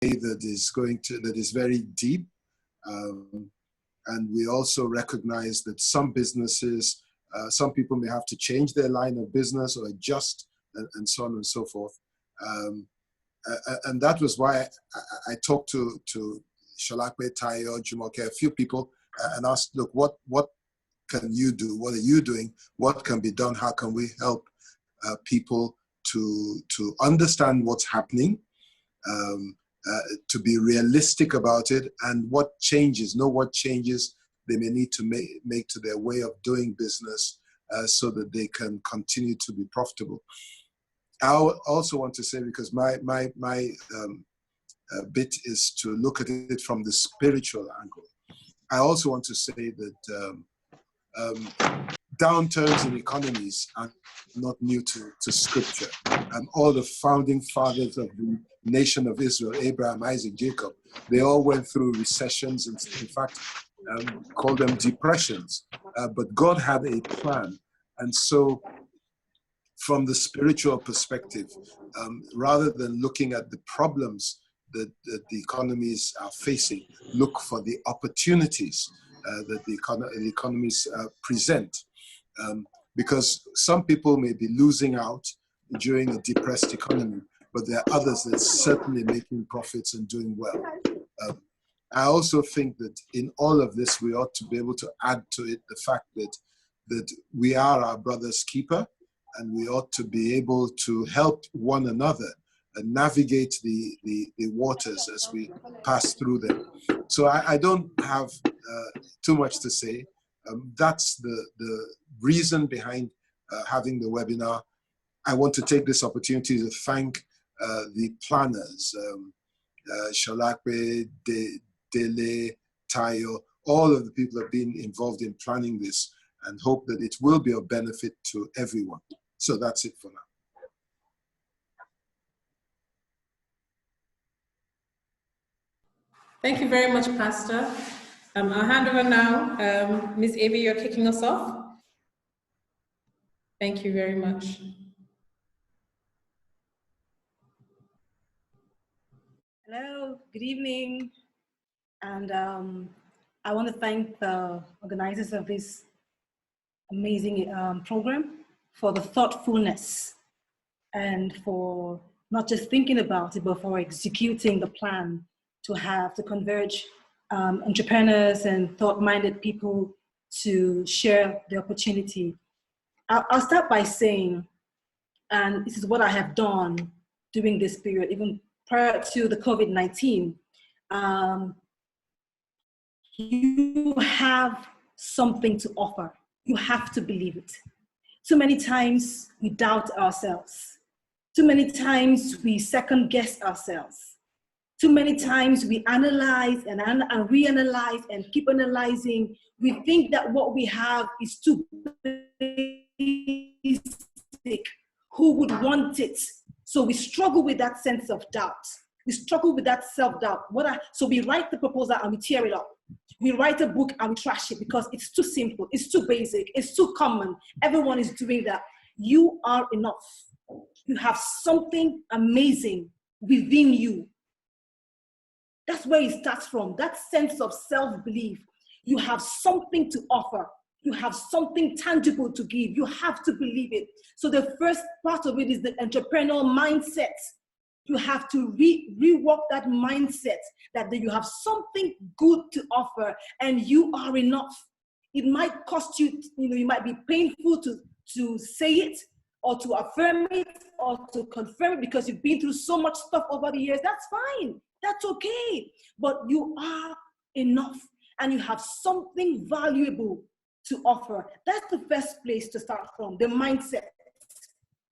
that is very deep. And we also recognize that some businesses, some people may have to change their line of business or adjust and so on and so forth. And that was why I talked to Shalakwe, Tayo, Jumoke, a few people, and asked, look, what can you do? What are you doing? What can be done? How can we help people to understand what's happening, to be realistic about it, and what changes they may need to make to their way of doing business so that they can continue to be profitable. I also want to say, because my bit is to look at it from the spiritual angle. I also want to say that downturns in economies are not new to scripture. All the founding fathers of the nation of Israel, Abraham, Isaac, Jacob, they all went through recessions and, in fact, called them depressions. But God had a plan. And so, from the spiritual perspective, rather than looking at the problems that the economies are facing, look for the opportunities that the economies present. Because some people may be losing out during a depressed economy, but there are others that are certainly making profits and doing well. I also think that in all of this, we ought to be able to add to it the fact that we are our brother's keeper, and we ought to be able to help one another and navigate the waters as we pass through them. So I don't have too much to say. That's the reason behind having the webinar. I want to take this opportunity to thank the planners, Shalakwe, Dele, Tayo, all of the people that have been involved in planning this, and hope that it will be of benefit to everyone. So that's it for now. Thank you very much, Pastor. I'll hand over now. Ms. Avi, you're kicking us off. Thank you very much. Hello, good evening. And I want to thank the organizers of this amazing program for the thoughtfulness and for not just thinking about it, but for executing the plan to converge entrepreneurs and thought-minded people to share the opportunity. I'll start by saying, and this is what I have done during this period, even prior to the COVID-19, you have something to offer. You have to believe it. Too many times we doubt ourselves. Too many times we second guess ourselves. Too many times we analyze and reanalyze and keep analyzing. We think that what we have is too basic. Who would want it? So we struggle with that sense of doubt. We struggle with that self-doubt. So we write the proposal and we tear it up. We write a book and we trash it because it's too simple, it's too basic, it's too common. Everyone is doing that. You are enough. You have something amazing within you. That's where it starts from, that sense of self-belief. You have something to offer. You have something tangible to give. You have to believe it. So the first part of it is the entrepreneurial mindset. You have to rework that mindset that you have something good to offer and you are enough. It might cost you, it might be painful to say it or to affirm it or to confirm it because you've been through so much stuff over the years. That's fine. That's okay. But you are enough and you have something valuable to offer. That's the first place to start from, the mindset.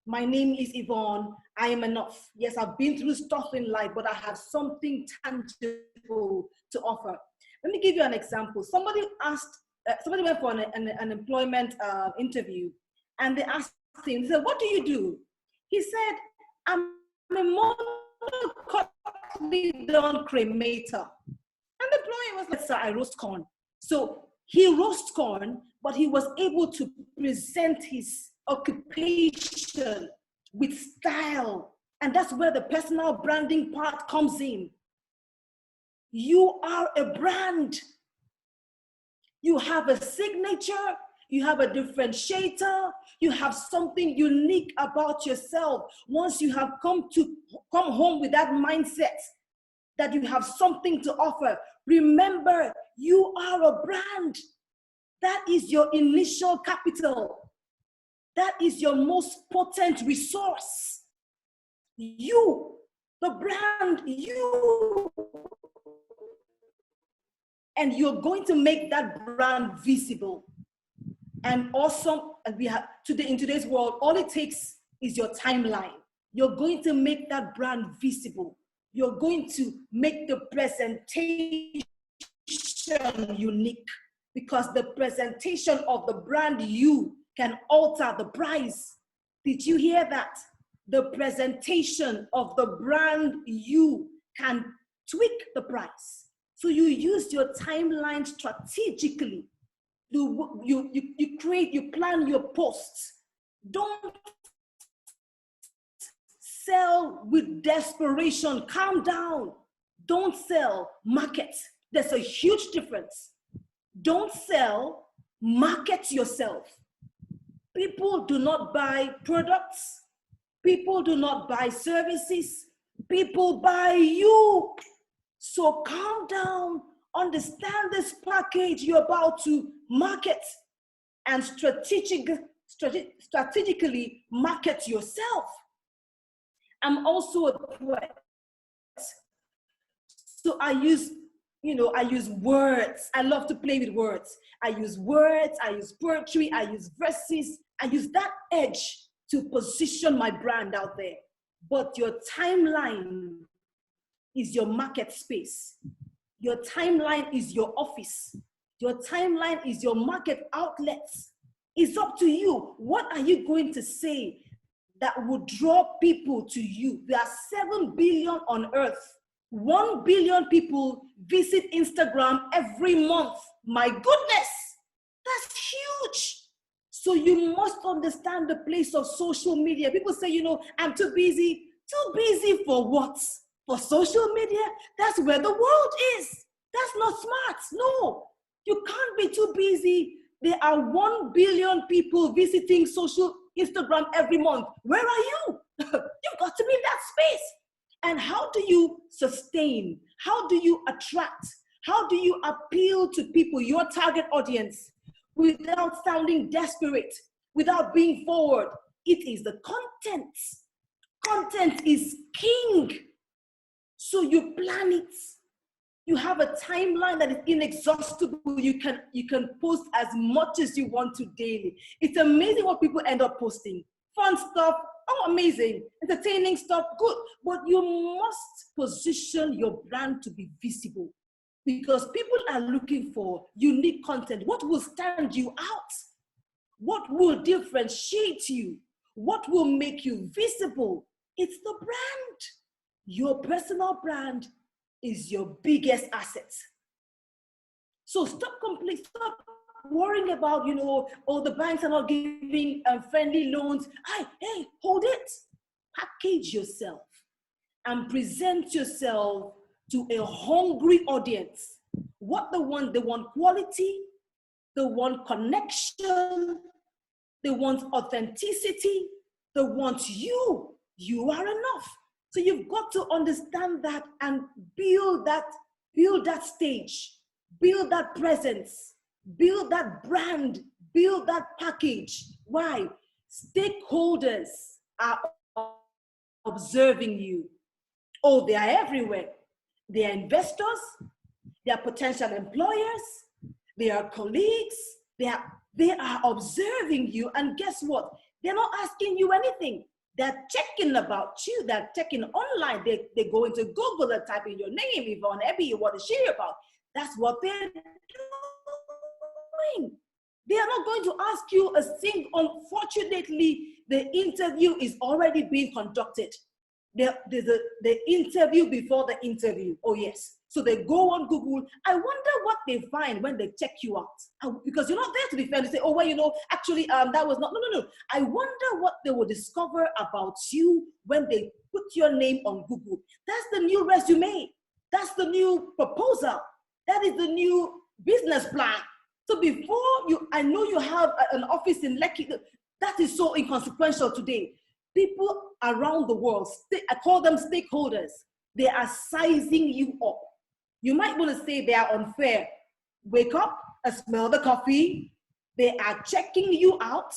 My name is Yvonne. I am enough. Yes, I've been through stuff in life, but I have something tangible to offer. Let me give you an example. Somebody went for an employment interview, and they asked him, they said, "What do you do?" He said, "I'm a monocotally done cremator." And the employer was like, "Sir, I roast corn." So he roasts corn, but he was able to present his occupation with style. And that's where the personal branding part comes in. You are a brand. You have a signature, you have a differentiator, you have something unique about yourself. Once you have come home with that mindset that you have something to offer, remember, you are a brand. That is your initial capital. That is your most potent resource. You, the brand, you. And you're going to make that brand visible. And awesome, and we have today, in today's world, all it takes is your timeline. You're going to make that brand visible. You're going to make the presentation unique, because the presentation of the brand you can alter the price. Did you hear that? The presentation of the brand you can tweak the price. So you use your timeline strategically. You plan your posts. Don't sell with desperation. Calm down. Don't sell, market. There's a huge difference. Don't sell, market yourself. People do not buy products. People do not buy services. People buy you. So calm down, understand this package you're about to market, and strategically market yourself. I'm also a poet. So I use words. I love to play with words. I use words, I use poetry, I use verses. I use that edge to position my brand out there. But your timeline is your market space. Your timeline is your office. Your timeline is your market outlets. It's up to you. What are you going to say that would draw people to you? There are 7 billion on earth. 1 billion people visit Instagram every month. My goodness, that's huge. So you must understand the place of social media. People say, I'm too busy. Too busy for what? For social media? That's where the world is. That's not smart. No, you can't be too busy. There are 1 billion people visiting Instagram every month. Where are you? You've got to be in that space. And how do you sustain? How do you attract? How do you appeal to people, your target audience, without sounding desperate, without being forward? It is the content. Content is king. So you plan it. You have a timeline that is inexhaustible. You can post as much as you want to daily. It's amazing what people end up posting. Fun stuff, oh, amazing. Entertaining stuff, good. But you must position your brand to be visible, because people are looking for unique content. What will stand you out? What will differentiate you? What will make you visible? It's the brand. Your personal brand is your biggest asset. So stop worrying about, the banks are not giving friendly loans. Hey, hold it. Package yourself and present yourself to a hungry audience. What they want quality, they want connection, they want authenticity, they want you. You are enough. So you've got to understand that and build that stage, build that presence, build that brand, build that package. Why? Stakeholders are observing you. Oh, they are everywhere. They are investors, they are potential employers, they are colleagues, they are observing you. And guess what? They're not asking you anything. They're checking about you. They're checking online. They go into Google and type in your name, Yvonne, Ebby, you want to share about. That's what they're doing. They are not going to ask you a thing. Unfortunately, the interview is already being conducted. There's the interview before the interview. Oh, yes. So they go on Google. I wonder what they find when they check you out. Because you're not there to defend. They say, oh, well, actually, that was not. No. I wonder what they will discover about you when they put your name on Google. That's the new resume. That's the new proposal. That is the new business plan. So before I know you have an office in Lekki. That is so inconsequential today. People around the world, I call them stakeholders, they are sizing you up. You might want to say they are unfair. Wake up and smell the coffee. They are checking you out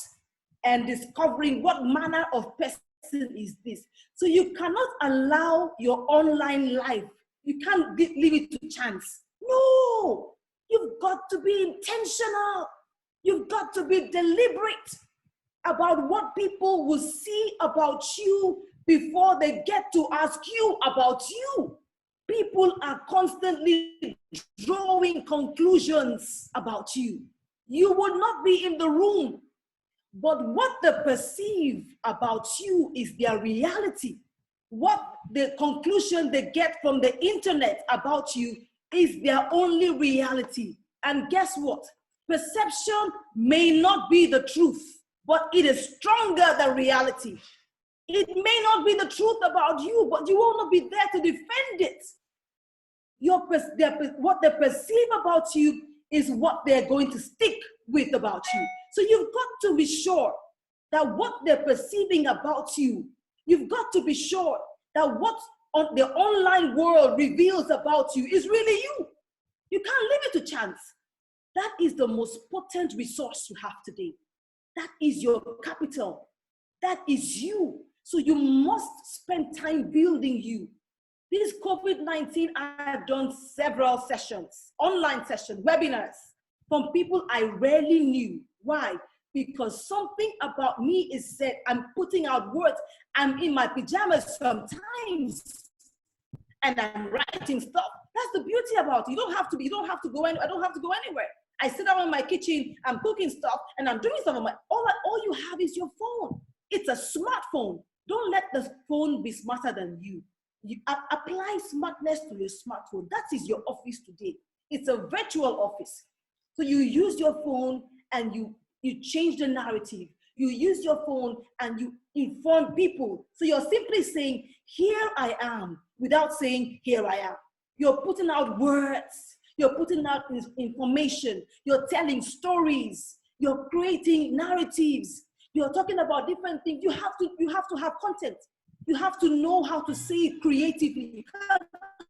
and discovering what manner of person is this. So you cannot allow your online life, you can't leave it to chance. No, you've got to be intentional. You've got to be deliberate about what people will see about you before they get to ask you about you. People are constantly drawing conclusions about you. You will not be in the room, but what they perceive about you is their reality. What the conclusion they get from the internet about you is their only reality. And guess what? Perception may not be the truth, but it is stronger than reality. It may not be the truth about you, but you will not be there to defend it. What they perceive about you is what they're going to stick with about you. So you've got to be sure that what they're perceiving about you, you've got to be sure that what the online world reveals about you is really you. You can't leave it to chance. That is the most potent resource you have today. That is your capital. That is you. So you must spend time building you. This COVID-19, I have done several sessions, online sessions, webinars from people I rarely knew. Why? Because something about me is said, I'm putting out words. I'm in my pajamas sometimes and I'm writing stuff. That's the beauty about it. You don't have to go anywhere. I don't have to go anywhere. I sit down in my kitchen, I'm cooking stuff, and I'm doing stuff on my, all you have is your phone. It's a smartphone. Don't let the phone be smarter than you. You apply smartness to your smartphone. That is your office today. It's a virtual office. So you use your phone and you change the narrative. You use your phone and you inform people. So you're simply saying, here I am, without saying, here I am. You're putting out words. You're putting out information. You're telling stories. You're creating narratives. You're talking about different things. You have to have content. You have to know how to say it creatively. You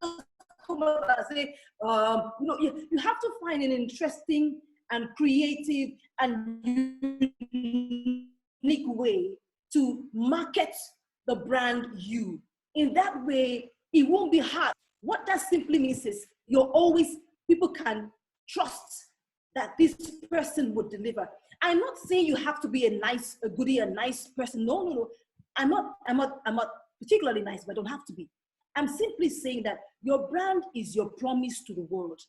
can't come up and say, you have to find an interesting and creative and unique way to market the brand you. In that way, it won't be hard. What that simply means is people can trust that this person would deliver. I'm not saying you have to be a nice person. No. I'm not particularly nice, but I don't have to be. I'm simply saying that your brand is your promise to the world.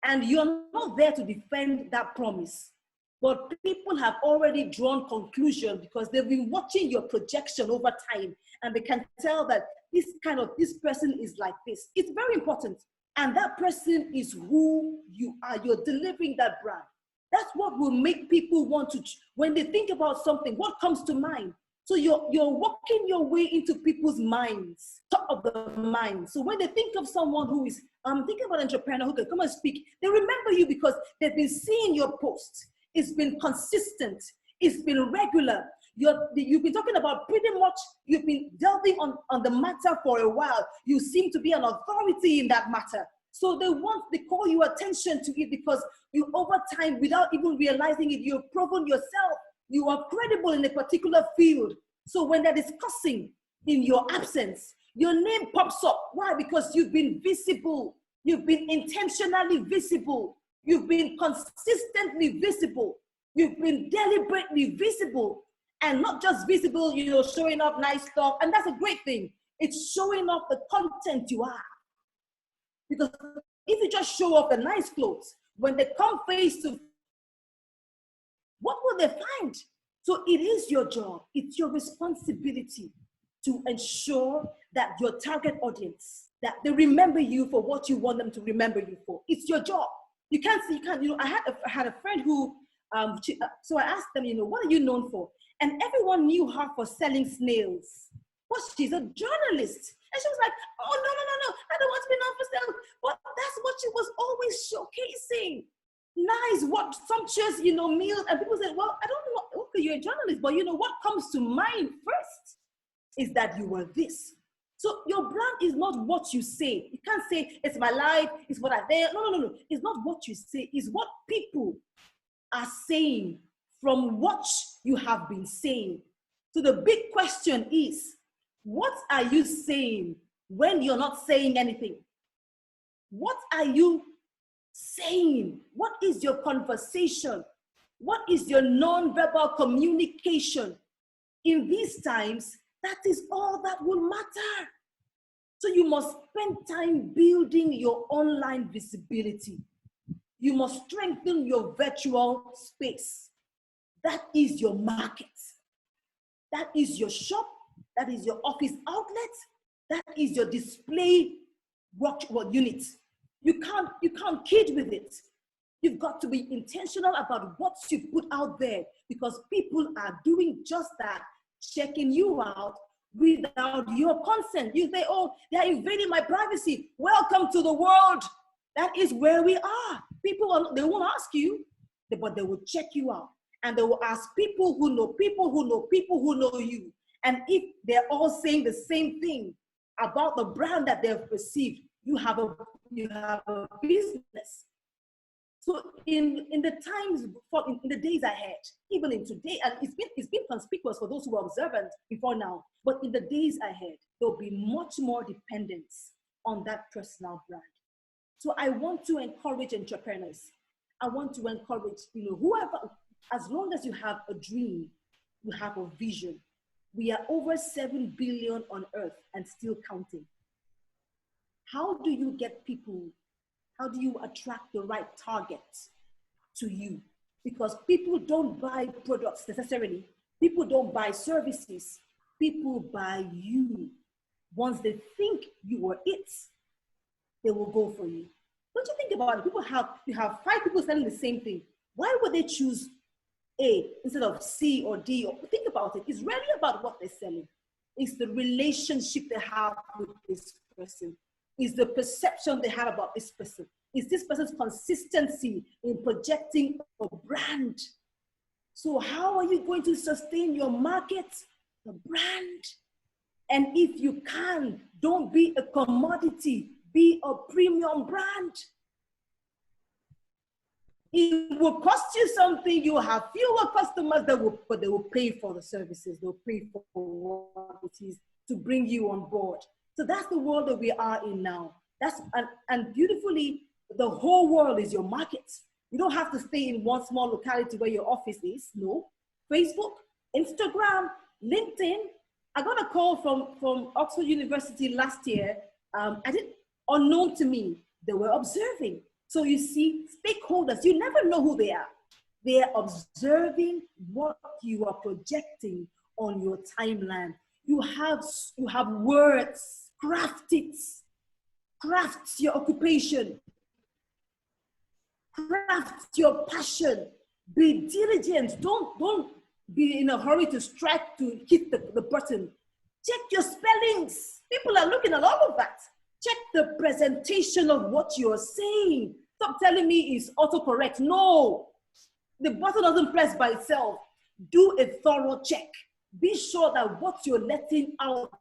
And you're not there to defend that promise. But people have already drawn conclusions because they've been watching your projection over time. And they can tell that this person is like this. It's very important. And that person is who you are. You're delivering that brand. That's what will make people want to, when they think about something, what comes to mind? So you're walking your way into people's minds, top of the mind. So when they think of someone who is, thinking about an entrepreneur who can come and speak, they remember you because they've been seeing your posts. It's been consistent. It's been regular. You've been talking about pretty much, you've been delving on the matter for a while. You seem to be an authority in that matter. So they call your attention to it because you, over time, without even realizing it, you've proven yourself. You are credible in a particular field. So when they're discussing in your absence, your name pops up. Why? Because you've been visible. You've been intentionally visible. You've been consistently visible. You've been deliberately visible. And not just visible, showing off nice stuff. And that's a great thing. It's showing off the content you are. Because if you just show off the nice clothes, when they come face to, what will they find? So it is your job. It's your responsibility to ensure that your target audience, that they remember you for what you want them to remember you for. It's your job. You can't. I had a friend who, so I asked them, what are you known for? And everyone knew her for selling snails. But she's a journalist. And she was like, oh, no, I don't want to be known for sales. But nice, what sumptuous, meals. And people say, well, I don't know, okay, you're a journalist, but what comes to mind first is that you were this. So your brand is not what you say. You can't say, it's my life, it's what I did. No. It's not what you say. It's what people are saying from what you have been saying. So the big question is, what are you saying when you're not saying anything? What are you saying? What is your conversation? What is your non-verbal communication? In these times, that is all that will matter. So you must spend time building your online visibility. You must strengthen your virtual space. That is your market. That is your shop. That is your office outlet. That is your display work unit. You can't kid with it. You've got to be intentional about what you put out there, because people are doing just that, checking you out without your consent. You say, oh, they're invading my privacy. Welcome to the world. That is where we are. They won't ask you, but they will check you out. And they will ask people who know people who know people who know you. And if they're all saying the same thing about the brand that they've perceived, you have a business. So in the times, in the days ahead, even in today, and it's been conspicuous for those who are observant before now, but in the days ahead, there'll be much more dependence on that personal brand. So I want to encourage entrepreneurs. I want to encourage, whoever, as long as you have a dream, you have a vision. We are over 7 billion on earth and still counting. How do you get people? How do you attract the right targets to you? Because people don't buy products necessarily. People don't buy services. People buy you. Once they think you are it, they will go for you. Don't you think about it? You have 5 people selling the same thing. Why would they choose A instead of C or D? Or think about it. It's really about what they're selling. It's the relationship they have with this person. It's the perception they have about this person. It's this person's consistency in projecting a brand. So how are you going to sustain your market? The brand. And if you can, don't be a commodity. Be a premium brand. It will cost you something. You have fewer customers, but they will pay for the services. They'll pay for what it is to bring you on board. So that's the world that we are in now. And beautifully, the whole world is your market. You don't have to stay in one small locality where your office is. No. Facebook, Instagram, LinkedIn. I got a call from Oxford University last year. Unknown to me, they were observing. So you see, stakeholders, you never know who they are. They are observing what you are projecting on your timeline. You have words, craft it. Craft your occupation. Craft your passion. Be diligent. Don't be in a hurry to strike, to hit the button. Check your spellings. People are looking at all of that. Check the presentation of what you're saying. Stop telling me it's autocorrect. No, the button doesn't press by itself. Do a thorough check. Be sure that what you're letting out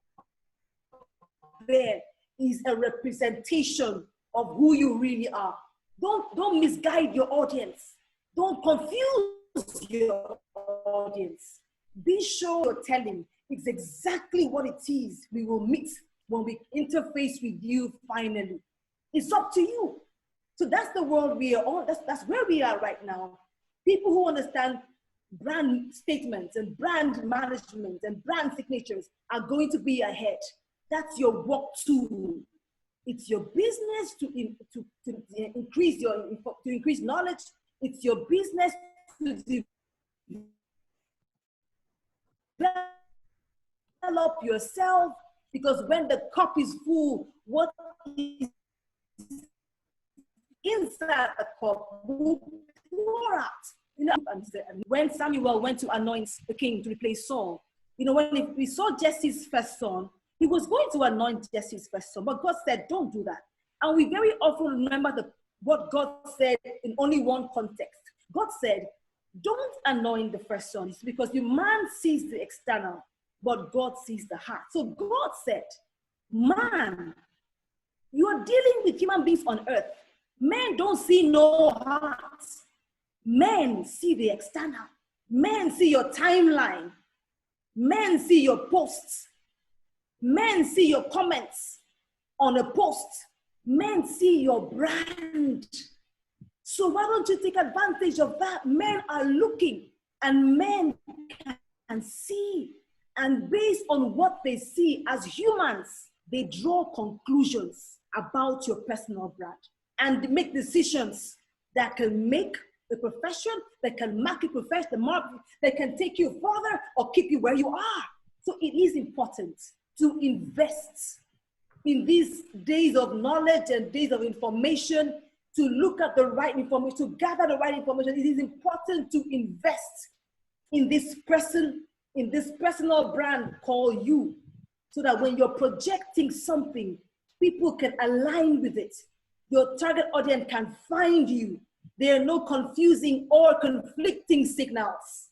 there is a representation of who you really are. Don't misguide your audience. Don't confuse your audience. Be sure you're telling it's exactly what it is we will meet when we interface with you finally. It's up to you. So that's the world we are on. That's where we are right now. People who understand brand statements and brand management and brand signatures are going to be ahead. That's your work tool. It's your business to increase knowledge. It's your business to develop yourself, because when the cup is full, what is inside the cup will pour out. When Samuel went to anoint the king to replace Saul, when we saw Jesse's first son, he was going to anoint Jesse's first son, but God said, don't do that. And we very often remember what God said in only one context. God said, don't anoint the first son. It's because the man sees the external, but God sees the heart. So God said, man, you are dealing with human beings on earth. Men don't see no heart. Men see the external. Men see your timeline. Men see your posts. Men see your comments on a post. Men see your brand. So why don't you take advantage of that? Men are looking and men can see. And based on what they see as humans, they draw conclusions about your personal brand and make decisions that can make the profession, that can mark your profession, the market, that can take you further or keep you where you are. So it is important to invest in these days of knowledge and days of information, to look at the right information, to gather the right information. It is important to invest in this personal brand called you, so that when you're projecting something, people can align with it. Your target audience can find you. There are no confusing or conflicting signals.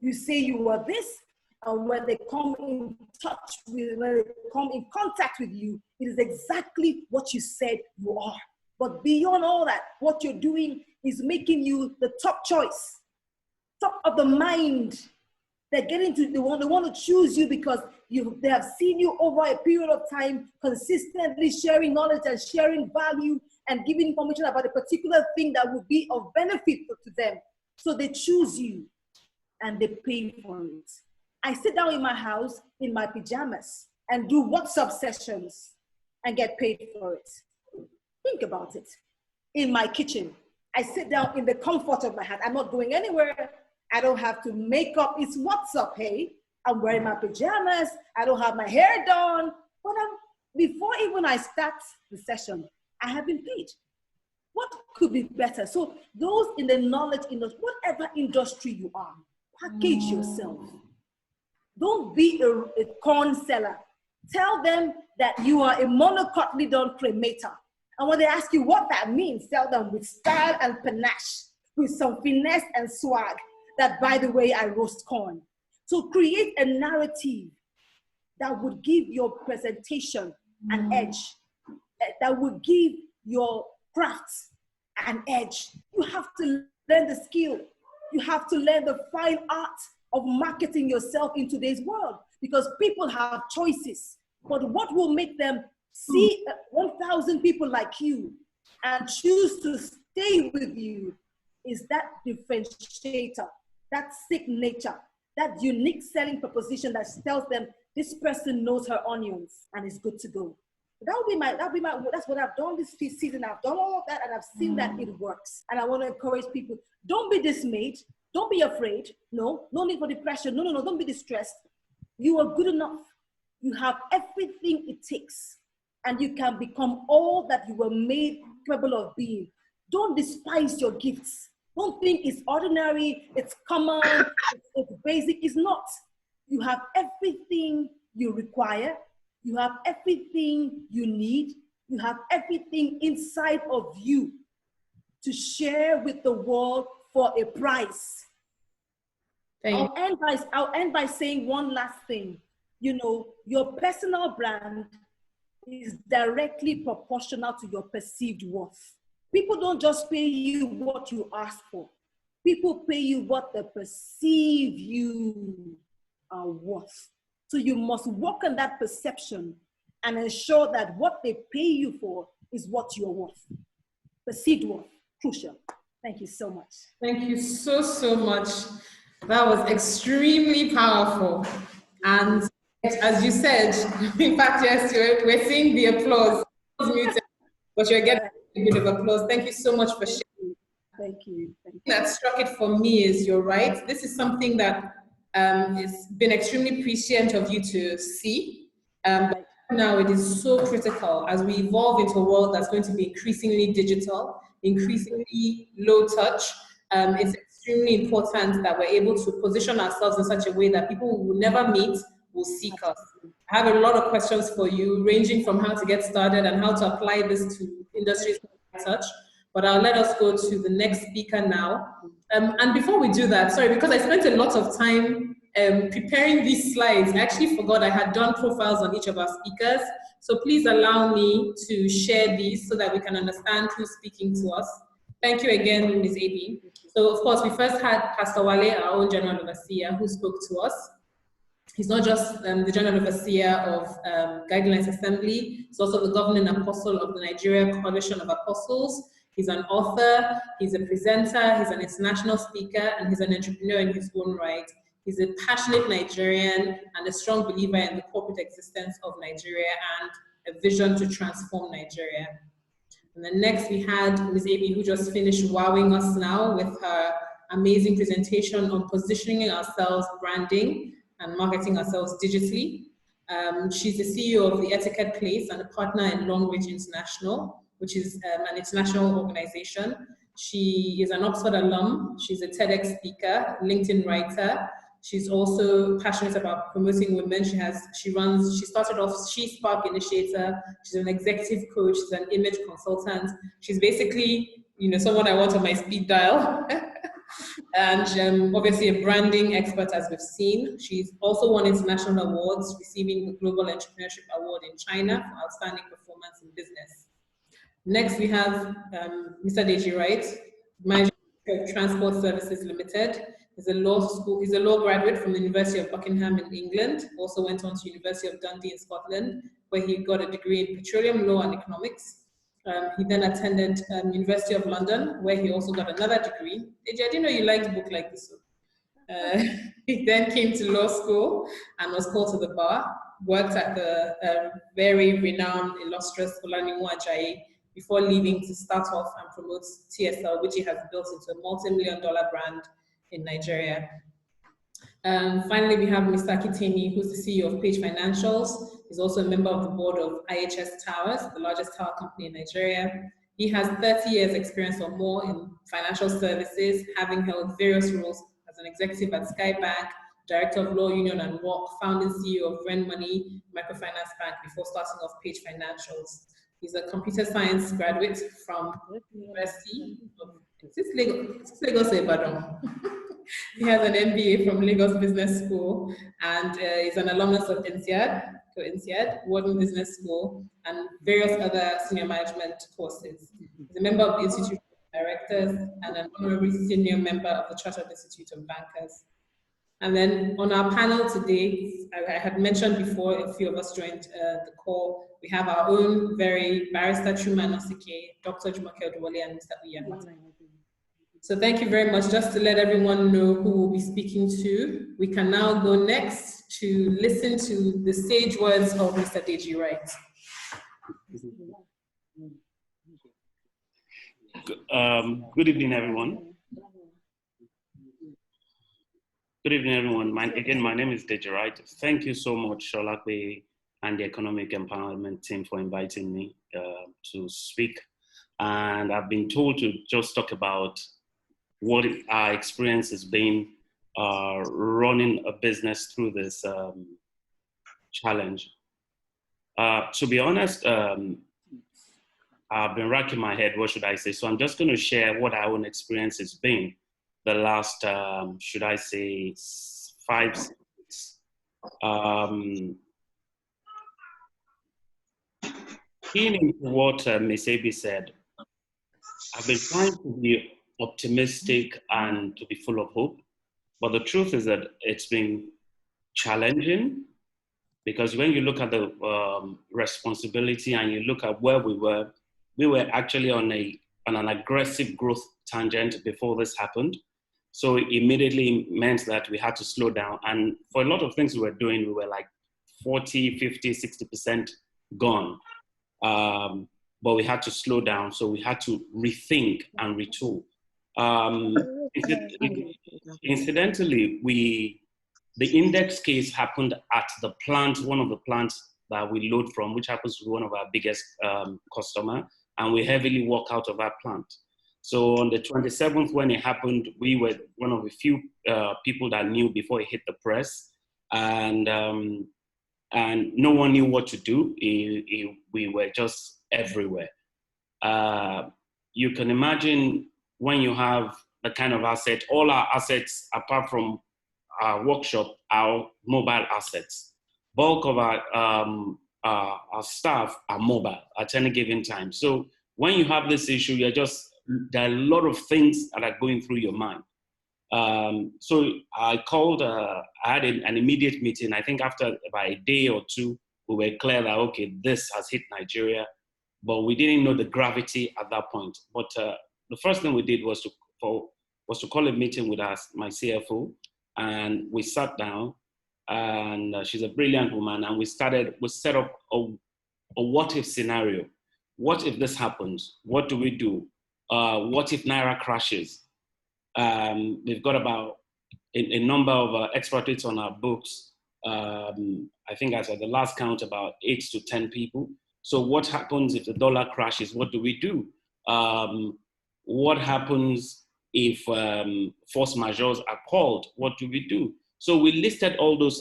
You say you are this, and when they come in touch with, when they come in contact with you, it is exactly what you said you are. But beyond all that, what you're doing is making you the top choice, top of the mind. They're getting to, they want to choose you because they have seen you over a period of time, consistently sharing knowledge and sharing value and giving information about a particular thing that will be of benefit to them. So they choose you and they pay for it. I sit down in my house in my pajamas and do WhatsApp sessions and get paid for it. Think about it. In my kitchen, I sit down in the comfort of my house. I'm not going anywhere. I don't have to make up. It's WhatsApp, hey. I'm wearing my pajamas. I don't have my hair done. But before even I start the session, I have been paid. What could be better? So those in the knowledge industry, whatever industry you are, package yourself. Don't be a corn seller. Tell them that you are a monocotyledon cremator. And when they ask you what that means, tell them with style and panache, with some finesse and swag, that, by the way, I roast corn. So create a narrative that would give your presentation an edge, that would give your crafts an edge. You have to learn the skill. You have to learn the fine art of marketing yourself in today's world, because people have choices. But what will make them see 1,000 people like you and choose to stay with you is that differentiator, that signature, that unique selling proposition that tells them this person knows her onions and is good to go. That's what I've done this season. I've done all of that and I've seen that it works. And I want to encourage people, don't be dismayed. Don't be afraid. No need for depression. No, don't be distressed. You are good enough. You have everything it takes. And you can become all that you were made capable of being. Don't despise your gifts. Don't think it's ordinary, it's common, it's basic. It's not. You have everything you require. You have everything you need. You have everything inside of you to share with the world for a price. I'll end by saying one last thing. You know, your personal brand is directly proportional to your perceived worth. People don't just pay you what you ask for. People pay you what they perceive you are worth. So you must work on that perception and ensure that what they pay you for is what you're worth. Perceived worth, crucial. Thank you so much. Thank you so much. That was extremely powerful. And as you said, in fact, yes, we're seeing the applause. But you're getting a bit of applause. Thank you so much for sharing. Thank you. That struck it for me is you're right. This is something that it's been extremely prescient of you to see. But now it is so critical as we evolve into a world that's going to be increasingly digital, increasingly low touch. It's extremely important that we're able to position ourselves in such a way that people who will never meet will seek us. I have a lot of questions for you, ranging from how to get started and how to apply this to industries like touch. But I'll let us go to the next speaker now. And before we do that, sorry, because I spent a lot of time preparing these slides, I actually forgot I had done profiles on each of our speakers. So please allow me to share these so that we can understand who's speaking to us. Thank you again, Ms. Abi. So of course, we first had Pastor Wale, our own General Overseer, who spoke to us. He's not just the General Overseer of Guidelines Assembly, he's also the Governing Apostle of the Nigeria Coalition of Apostles. He's an author, he's a presenter, he's an international speaker, and he's an entrepreneur in his own right. He's a passionate Nigerian and a strong believer in the corporate existence of Nigeria and a vision to transform Nigeria. And then next we had Ms. Abi, who just finished wowing us now with her amazing presentation on positioning ourselves, branding, and marketing ourselves digitally. She's the CEO of the Etiquette Place and a partner in Long Reach International, which is an international organization. She is an Oxford alum. She's a TEDx speaker, LinkedIn writer. She's also passionate about promoting women. She started off She Spark Initiator. She's an executive coach. She's an image consultant. She's basically, someone I want on my speed dial. And obviously a branding expert, as we've seen. She's also won international awards, receiving the Global Entrepreneurship Award in China for outstanding performance in business. Next, we have Mr. Deji Wright, Manager of Transport Services Limited. He's a law graduate from the University of Buckingham in England. Also went on to University of Dundee in Scotland, where he got a degree in petroleum law and economics. He then attended University of London, where he also got another degree. Deji, I didn't know you liked a book like this. He then came to law school and was called to the bar, worked at the very renowned, illustrious Olanimu Ajayi before leaving to start off and promote TSL, which he has built into a multi-million-dollar brand in Nigeria. Finally, we have Mr. Akitemi, who's the CEO of Page Financials. He's also a member of the board of IHS Towers, the largest tower company in Nigeria. He has 30 years experience or more in financial services, having held various roles as an executive at Skybank, Director of Law Union and Walk, founding CEO of Ren Money Microfinance Bank before starting off Page Financials. He's a computer science graduate from University of Lagos Ibadan. He has an MBA from Lagos Business School and is an alumnus of INSEAD, Wharton Business School, and various other senior management courses. He's a member of the Institute of Directors and an honorary senior member of the Chartered Institute of Bankers. And then on our panel today, I had mentioned before, a few of us joined the call. We have our own very barrister Truman Osike, Dr. Jumoke Odwole, and Mr. Uyama. So thank you very much. Just to let everyone know who we'll be speaking to, we can now go next to listen to the sage words of Mr. Deji Wright. Good evening, everyone. Good evening, everyone. My name is Deji Wright. Thank you so much, Sholakwe and the Economic Empowerment team for inviting me to speak. And I've been told to just talk about what our experience has been running a business through this challenge. To be honest, I've been racking my head, what should I say? So I'm just going to share what our own experience has been the last, should I say, 5 6 into what Ms. Abi said, I've been trying to be optimistic and to be full of hope. But the truth is that it's been challenging because when you look at the responsibility and you look at where we were actually on an aggressive growth tangent before this happened. So it immediately meant that we had to slow down. And for a lot of things we were doing, we were like 40, 50, 60% gone. But we had to slow down. So we had to rethink and retool. Incidentally, the index case happened at the plant, one of the plants that we load from, which happens to be one of our biggest customer, and we heavily walk out of our plant. So on the 27th, when it happened, we were one of the few people that knew before it hit the press, and no one knew what to do. We were just everywhere. you can imagine when you have the kind of asset, all our assets, apart from our workshop, our mobile assets. Bulk of our staff are mobile at any given time. So when you have this issue, there are a lot of things that are going through your mind. So I called, I had an immediate meeting. I think after about a day or two, we were clear that, okay, this has hit Nigeria, but we didn't know the gravity at that point. But the first thing we did was to call a meeting with my CFO, and we sat down, and she's a brilliant woman, and we set up a what if scenario. What if this happens? What do we do? What if Naira crashes? We've got about a number of expatriates on our books. I think as at the last count, about 8 to 10 people. So what happens if the dollar crashes? What do we do? What happens if force majeures are called? What do we do? So we listed all those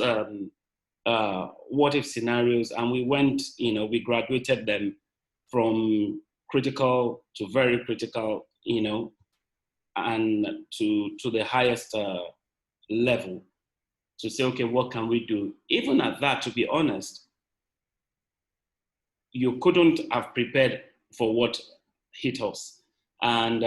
what if scenarios, and we went, we graduated them from critical to very critical, and to the highest level to say, okay, what can we do? Even at that, to be honest, you couldn't have prepared for what hit us. And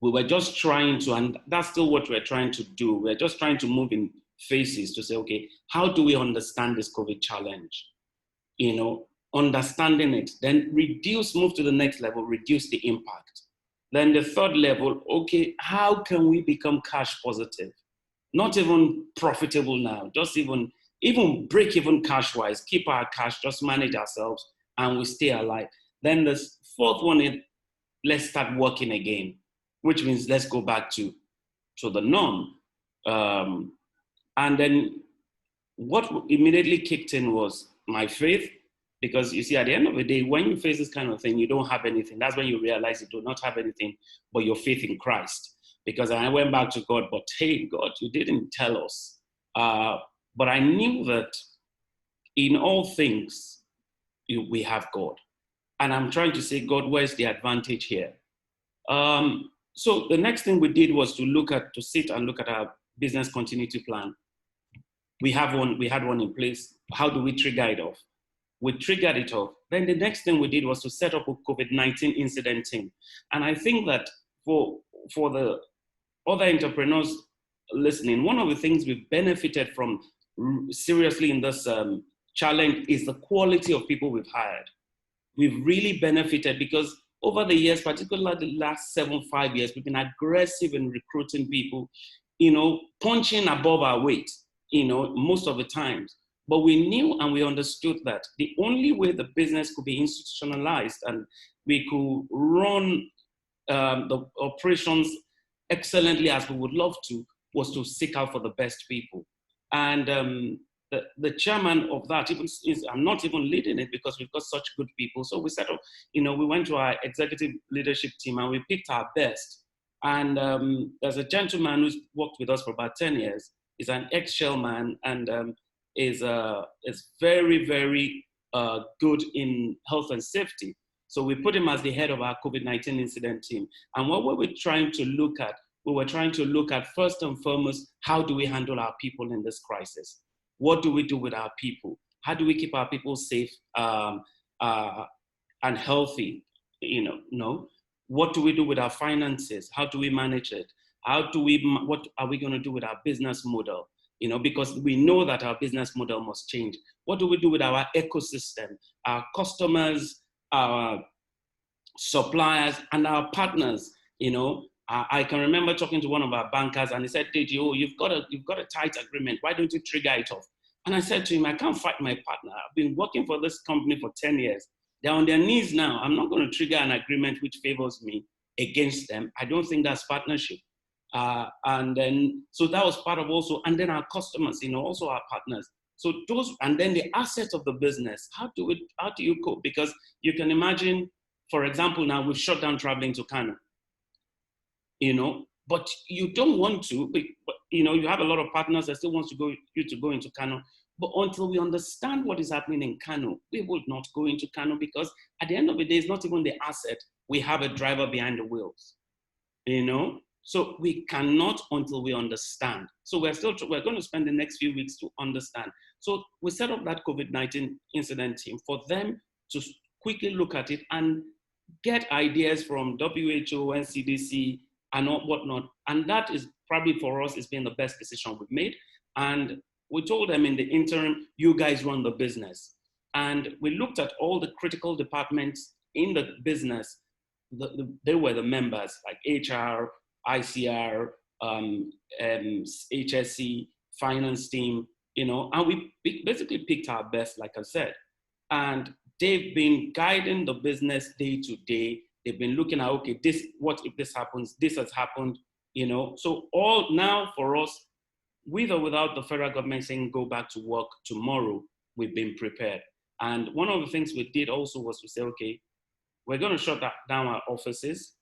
we were just trying to, and that's still what we're trying to do. We're just trying to move in phases to say, okay, how do we understand this COVID challenge? Understanding it, then move to the next level, reduce the impact. Then the third level, okay, how can we become cash positive? Not even profitable now, just even break even cash-wise, keep our cash, just manage ourselves, and we stay alive. Then the fourth one is, let's start working again, which means let's go back to the norm. And then what immediately kicked in was my faith, because you see, at the end of the day, when you face this kind of thing, you don't have anything. That's when you realize you do not have anything but your faith in Christ. Because I went back to God, but hey, God, you didn't tell us. But I knew that in all things, we have God. And I'm trying to say, God, where's the advantage here? So the next thing we did was to sit and look at our business continuity plan. We had one in place. How do we trigger it off? We triggered it off. Then the next thing we did was to set up a COVID-19 incident team. And I think that for the other entrepreneurs listening, one of the things we've benefited from seriously in this challenge is the quality of people we've hired. We've really benefited because over the years, particularly the last 5 years, we've been aggressive in recruiting people, punching above our weight, most of the times. But we knew and we understood that the only way the business could be institutionalized and we could run the operations excellently as we would love to was to seek out for the best people. And the chairman of that I'm not even leading it because we've got such good people. So we set up, we went to our executive leadership team and we picked our best. And there's a gentleman who's worked with us for about 10 years. He's an ex-Shell man and is very, very good in health and safety. So we put him as the head of our COVID-19 incident team. And what we were trying to look at first and foremost, how do we handle our people in this crisis? What do we do with our people? How do we keep our people safe and healthy? What do we do with our finances? How do we manage it? What are we going to do with our business model? Because we know that our business model must change. What do we do with our ecosystem, our customers, our suppliers, and our partners? I can remember talking to one of our bankers, and he said, "Deji, you've got a tight agreement. Why don't you trigger it off?" And I said to him, "I can't fight my partner. I've been working for this company for 10 years. They're on their knees now. I'm not going to trigger an agreement which favors me against them. I don't think that's partnership." And then, so that was part of also, and then our customers, also our partners. So those, and then the assets of the business. How do you cope? Because you can imagine, for example, now we've shut down traveling to Kano. But you don't want to, but, you have a lot of partners that still want you to go into Kano. But until we understand what is happening in Kano, we will not go into Kano because at the end of the day, it's not even the asset, we have a driver behind the wheels, you know? So we cannot until we understand. So we're going to spend the next few weeks to understand. So we set up that COVID-19 incident team for them to quickly look at it and get ideas from WHO and CDC and whatnot. And that is probably for us, it's been the best decision we've made. And we told them in the interim, you guys run the business. And we looked at all the critical departments in the business. They were the members like HR, ICR, HSC, finance team, you know, and we basically picked our best, like I said. And they've been guiding the business day to day. They've been looking at, okay, what if this happens? This has happened, you know. So all now for us, with or without the federal government saying go back to work tomorrow, we've been prepared. And one of the things we did also was to say, okay, we're going to shut down our offices.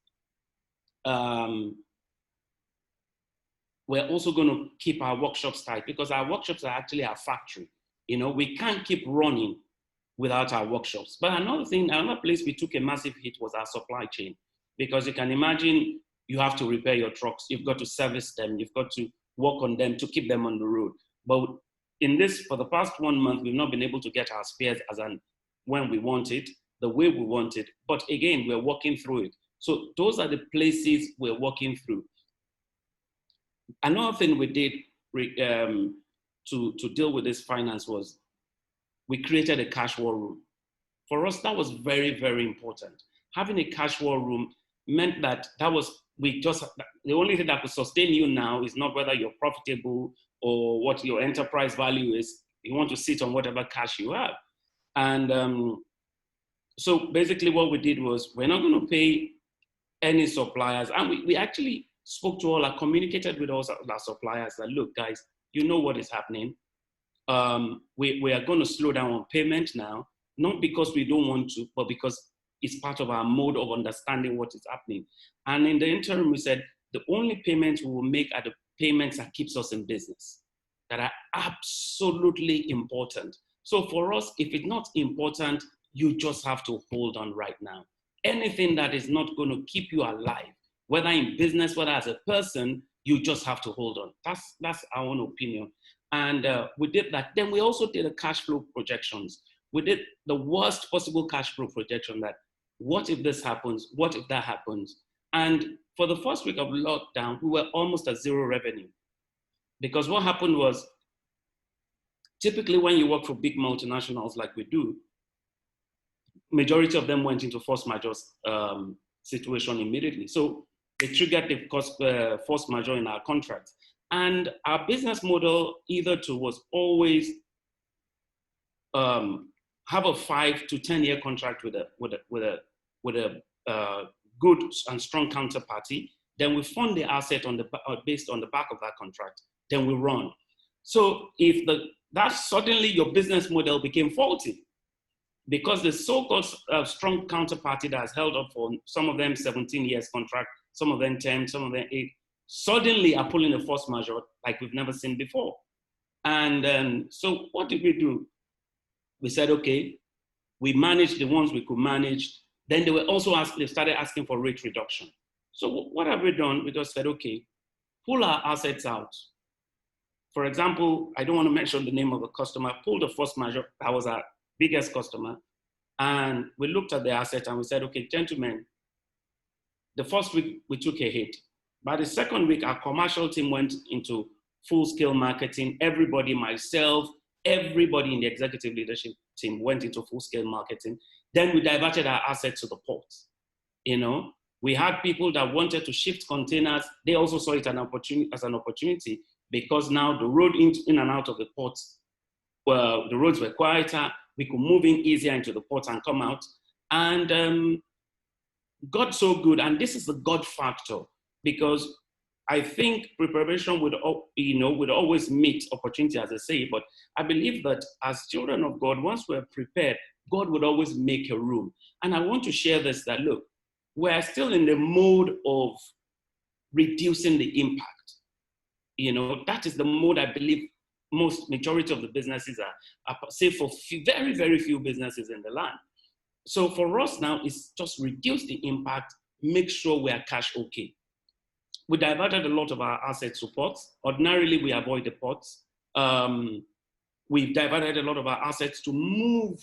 We're also going to keep our workshops tight because our workshops are actually our factory. You know, we can't keep running without our workshops. But another place we took a massive hit was our supply chain, because you can imagine you have to repair your trucks, you've got to service them, you've got to work on them to keep them on the road. But for the past 1 month, we've not been able to get our spares when we want it, the way we want it. But again, we're working through it. So those are the places we're working through. Another thing we did to deal with this finance was we created a cash war room. For us, that was very, very important. Having a cash war room meant that the only thing that could sustain you now is not whether you're profitable or what your enterprise value is. You want to sit on whatever cash you have. And so basically what we did was, we're not going to pay any suppliers. And we actually spoke to all, I communicated with all our suppliers that, look, guys, you know what is happening. We are going to slow down on payment now, not because we don't want to, but because it's part of our mode of understanding what is happening. And in the interim, we said, the only payments we will make are the payments that keeps us in business, that are absolutely important. So for us, if it's not important, you just have to hold on right now. Anything that is not going to keep you alive, whether in business, whether as a person, you just have to hold on. That's our own opinion. And we did that. Then we also did a cash flow projections. We did the worst possible cash flow projection, that what if this happens? What if that happens? And for the first week of lockdown, we were almost at zero revenue. Because what happened was, typically when you work for big multinationals like we do, majority of them went into force majeure situation immediately. So they triggered the force majeure in our contract. And our business model was always have a 5 to 10 year contract with a good and strong counterparty. Then we fund the asset based on the back of that contract. Then we run. So if that suddenly your business model became faulty, because the so-called strong counterparty that has held up for some of them 17 years contract, some of them 10, some of them 8, suddenly are pulling a force majeure like we've never seen before. And so what did we do? We said, okay, we managed the ones we could manage. Then they started asking for rate reduction. So what have we done? We just said, okay, pull our assets out. For example, I don't want to mention the name of the customer, pulled the force majeure, that was our biggest customer. And we looked at the asset and we said, okay, gentlemen, the first week we took a hit. By the second week, our commercial team went into full-scale marketing. Everybody, myself, everybody in the executive leadership team went into full-scale marketing. Then we diverted our assets to the port. You know, we had people that wanted to shift containers. They also saw it as an opportunity, because now the road in and out of the port, well, the roads were quieter. We could move in easier into the port and come out. And God's so good. And this is the God factor, because I think preparation would always meet opportunity, as I say, but I believe that as children of God, once we're prepared, God would always make a room. And I want to share this, that look, we're still in the mode of reducing the impact. You know, that is the mode I believe majority of the businesses are save for very, very few businesses in the land. So for us now, it's just reduce the impact, make sure we are cash okay. We diverted a lot of our assets to ports. Ordinarily, we avoid the ports. We've diverted a lot of our assets to move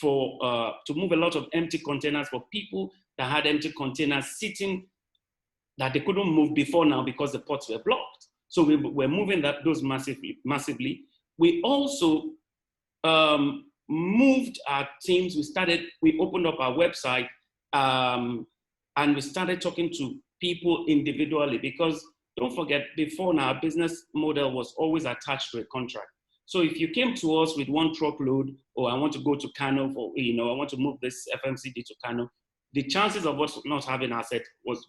a lot of empty containers for people that had empty containers sitting that they couldn't move before now because the ports were blocked. So we're moving those massively. We also moved our teams. We opened up our website and we started talking to people individually, because don't forget, before now, our business model was always attached to a contract. So if you came to us with one truckload, or I want to go to Kano, or I want to move this FMCD to Kano, the chances of us not having asset was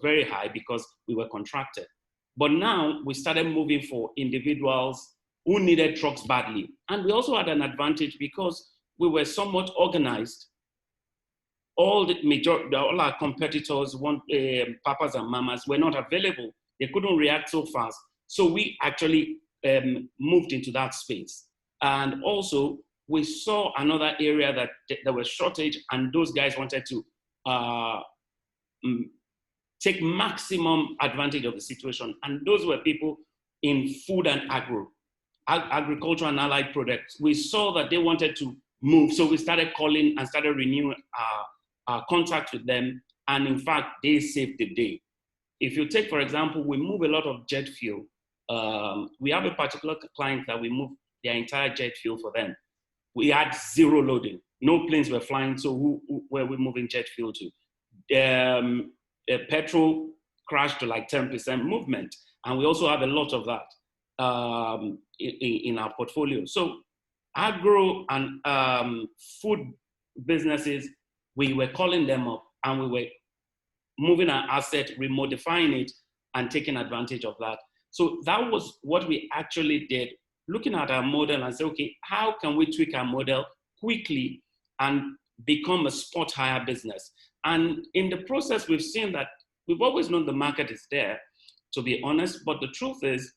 very high because we were contracted. But now we started moving for individuals who needed trucks badly. And we also had an advantage because we were somewhat organized. All our competitors, papas and mamas, were not available. They couldn't react so fast. So we actually moved into that space. And also, we saw another area that there was shortage, and those guys wanted to take maximum advantage of the situation. And those were people in food and agriculture and allied products. We saw that they wanted to move. So we started calling and started renewing our contact with them. And in fact, they saved the day. If you take, for example, we move a lot of jet fuel. We have a particular client that we move their entire jet fuel for them. We had zero loading. No planes were flying, so who were we moving jet fuel to? Petrol crashed to like 10% movement. And we also have a lot of that in our portfolio. So agro and food businesses, we were calling them up and we were moving our asset, remodifying it, and taking advantage of that. So that was what we actually did, looking at our model and say, okay, how can we tweak our model quickly and become a spot hire business? And in the process, we've seen that we've always known the market is there, to be honest, but the truth is,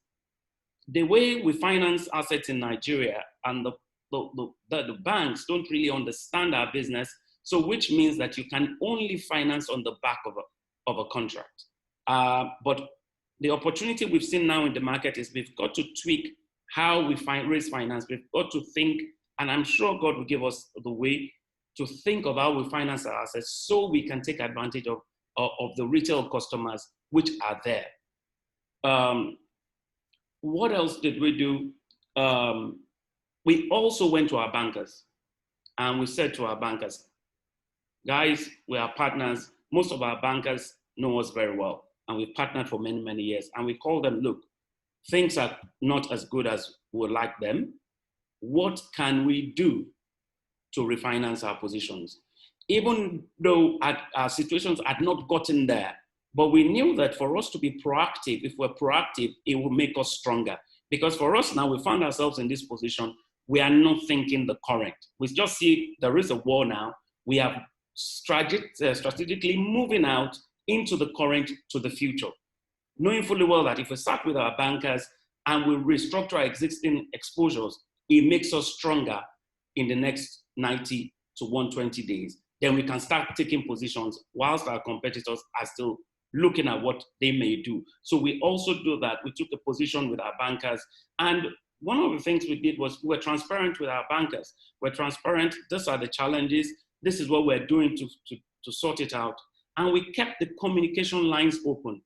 the way we finance assets in Nigeria and the banks don't really understand our business, so which means that you can only finance on the back of a contract. But the opportunity we've seen now in the market is we've got to tweak how we raise finance. We've got to think, and I'm sure God will give us the way to think of how we finance our assets so we can take advantage of the retail customers which are there. What else did we do? We also went to our bankers and we said to our bankers, guys, we are partners. Most of our bankers know us very well, and we've partnered for many, many years. And we call them, look, things are not as good as we would like them. What can we do to refinance our positions? Even though our situations had not gotten there, but we knew that for us to be proactive, if we're proactive, it will make us stronger. Because for us now, we found ourselves in this position, we are not thinking the current. We just see there is a war now. We are strategically moving out into the current to the future, knowing fully well that if we start with our bankers and we restructure our existing exposures, it makes us stronger in the next 90 to 120 days. Then we can start taking positions whilst our competitors are still looking at what they may do. So we also do that. We took a position with our bankers. And one of the things we did was we were transparent with our bankers. We're transparent. These are the challenges. This is what we're doing to sort it out. And we kept the communication lines open.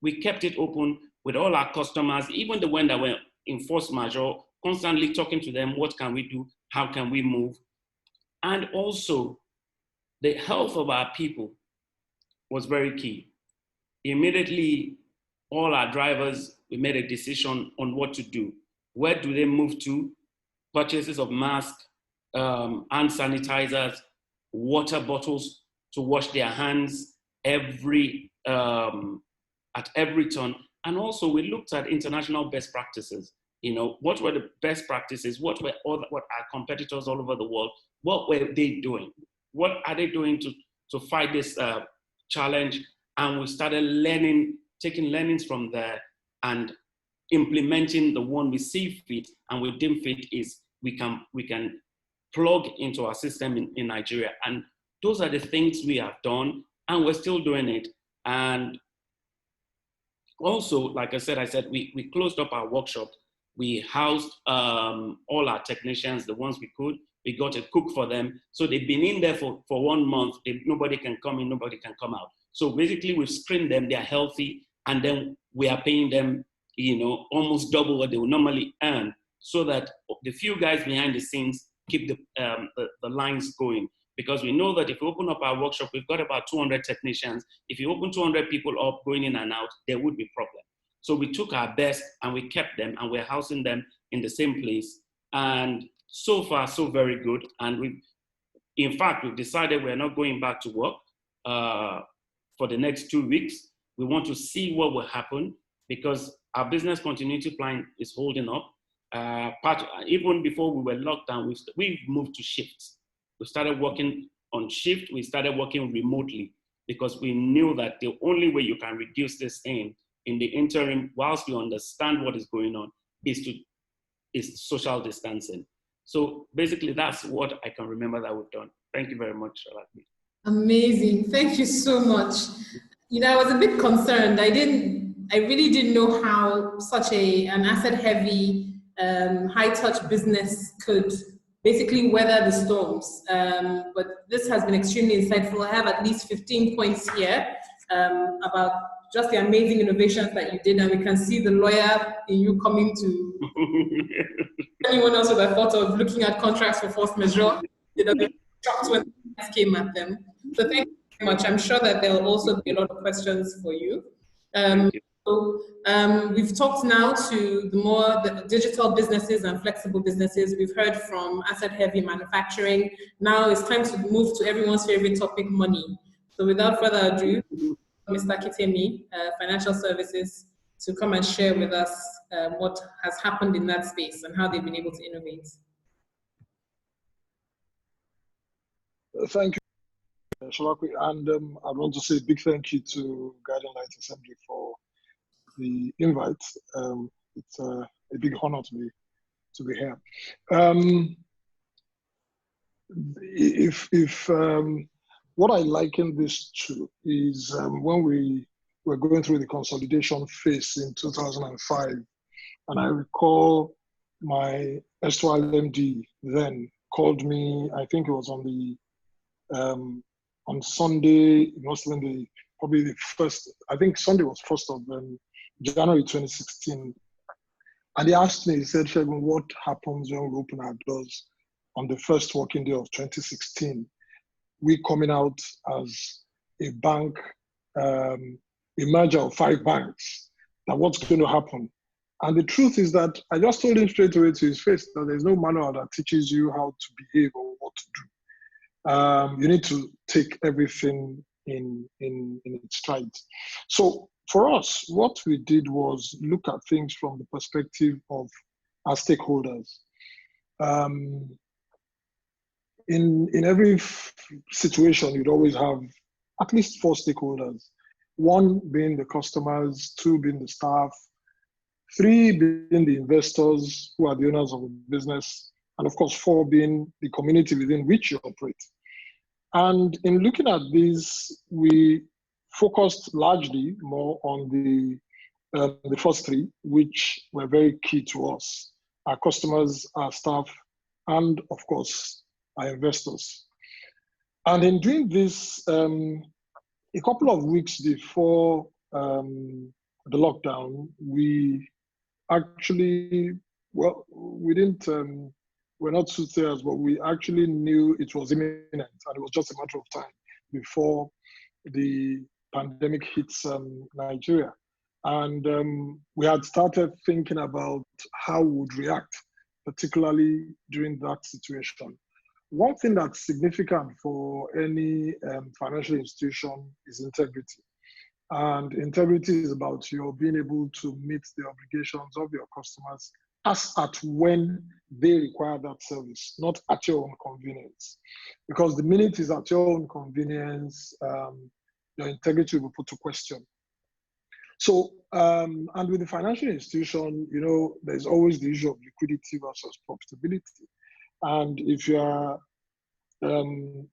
We kept it open with all our customers, even the ones that were in force majeure, constantly talking to them, what can we do? How can we move? And also, the health of our people was very key. Immediately, all our drivers, we made a decision on what to do. Where do they move to? Purchases of masks, hand sanitizers, water bottles to wash their hands at every turn. And also we looked at international best practices. You know, what were the best practices? What our competitors all over the world, what were they doing? What are they doing to fight this challenge? And we started taking learnings from there and implementing the one we see fit and we deem fit is we can plug into our system in Nigeria. And those are the things we have done, and we're still doing it. And also, like I said, we closed up our workshop. We housed all our technicians, the ones we could. We got a cook for them. So they've been in there for 1 month. Nobody can come in, nobody can come out. So basically we've screened them, they're healthy, and then we are paying them, almost double what they would normally earn, so that the few guys behind the scenes keep the lines going. Because we know that if we open up our workshop, we've got about 200 technicians. If you open 200 people up going in and out, there would be problem. So we took our best and we kept them, and we're housing them in the same place. And so far, so very good. And we've decided we're not going back to work for the next 2 weeks. We want to see what will happen, because our business continuity plan is holding up. Even before we were locked down, we've moved to shifts. We started working on shift. We started working remotely, because we knew that the only way you can reduce this thing in the interim, whilst you understand what is going on, is social distancing. So basically, that's what I can remember that we've done. Thank you very much, Alaki. Amazing. Thank you so much. I was a bit concerned. I really didn't know how such an asset-heavy, high-touch business could basically weather the storms. But this has been extremely insightful. I have at least 15 points here about just the amazing innovations that you did, and we can see the lawyer in you coming to anyone else would have thought of looking at contracts for force majeure. They were shocked when it came at them. So thank you very much. I'm sure that there will also be a lot of questions for you. We've talked now to the digital businesses and flexible businesses. We've heard from asset-heavy manufacturing. Now it's time to move to everyone's favorite topic, money. So without further ado, Mr. Kitemi, Financial Services, to come and share with us what has happened in that space and how they've been able to innovate. Thank you, Shalakwi. And I want to say a big thank you to Guiding Light Assembly for the invite. It's a big honor to be here. What I liken this to is when we were going through the consolidation phase in 2005, and I recall my erstwhile MD then called me. I think it was on Sunday. It must have been probably the first. I think Sunday was 1st of January 2016, and he asked me. He said, "Shegun, what happens when we open our doors on the first working day of 2016? We coming out as a bank, a merger of 5 banks. Now what's going to happen?" And the truth is that I just told him straight away to his face that there's no manual that teaches you how to behave or what to do. You need to take everything in its stride. So for us, what we did was look at things from the perspective of our stakeholders. In every situation, you'd always have at least 4 stakeholders. 1 being the customers, 2 being the staff, 3 being the investors who are the owners of the business, and of course 4 being the community within which you operate. And in looking at these, we focused largely more on the first 3, which were very key to us: our customers, our staff, and of course, our investors. And in doing this, a couple of weeks before the lockdown, we actually, we're not soothsayers, but we actually knew it was imminent, and it was just a matter of time before the pandemic hits Nigeria. And we had started thinking about how we would react, particularly during that situation. One thing that's significant for any financial institution is integrity. And integrity is about your being able to meet the obligations of your customers as at when they require that service, not at your own convenience. Because the minute it's at your own convenience, your integrity will be put to question. So, and with the financial institution, there's always the issue of liquidity versus profitability. And if you are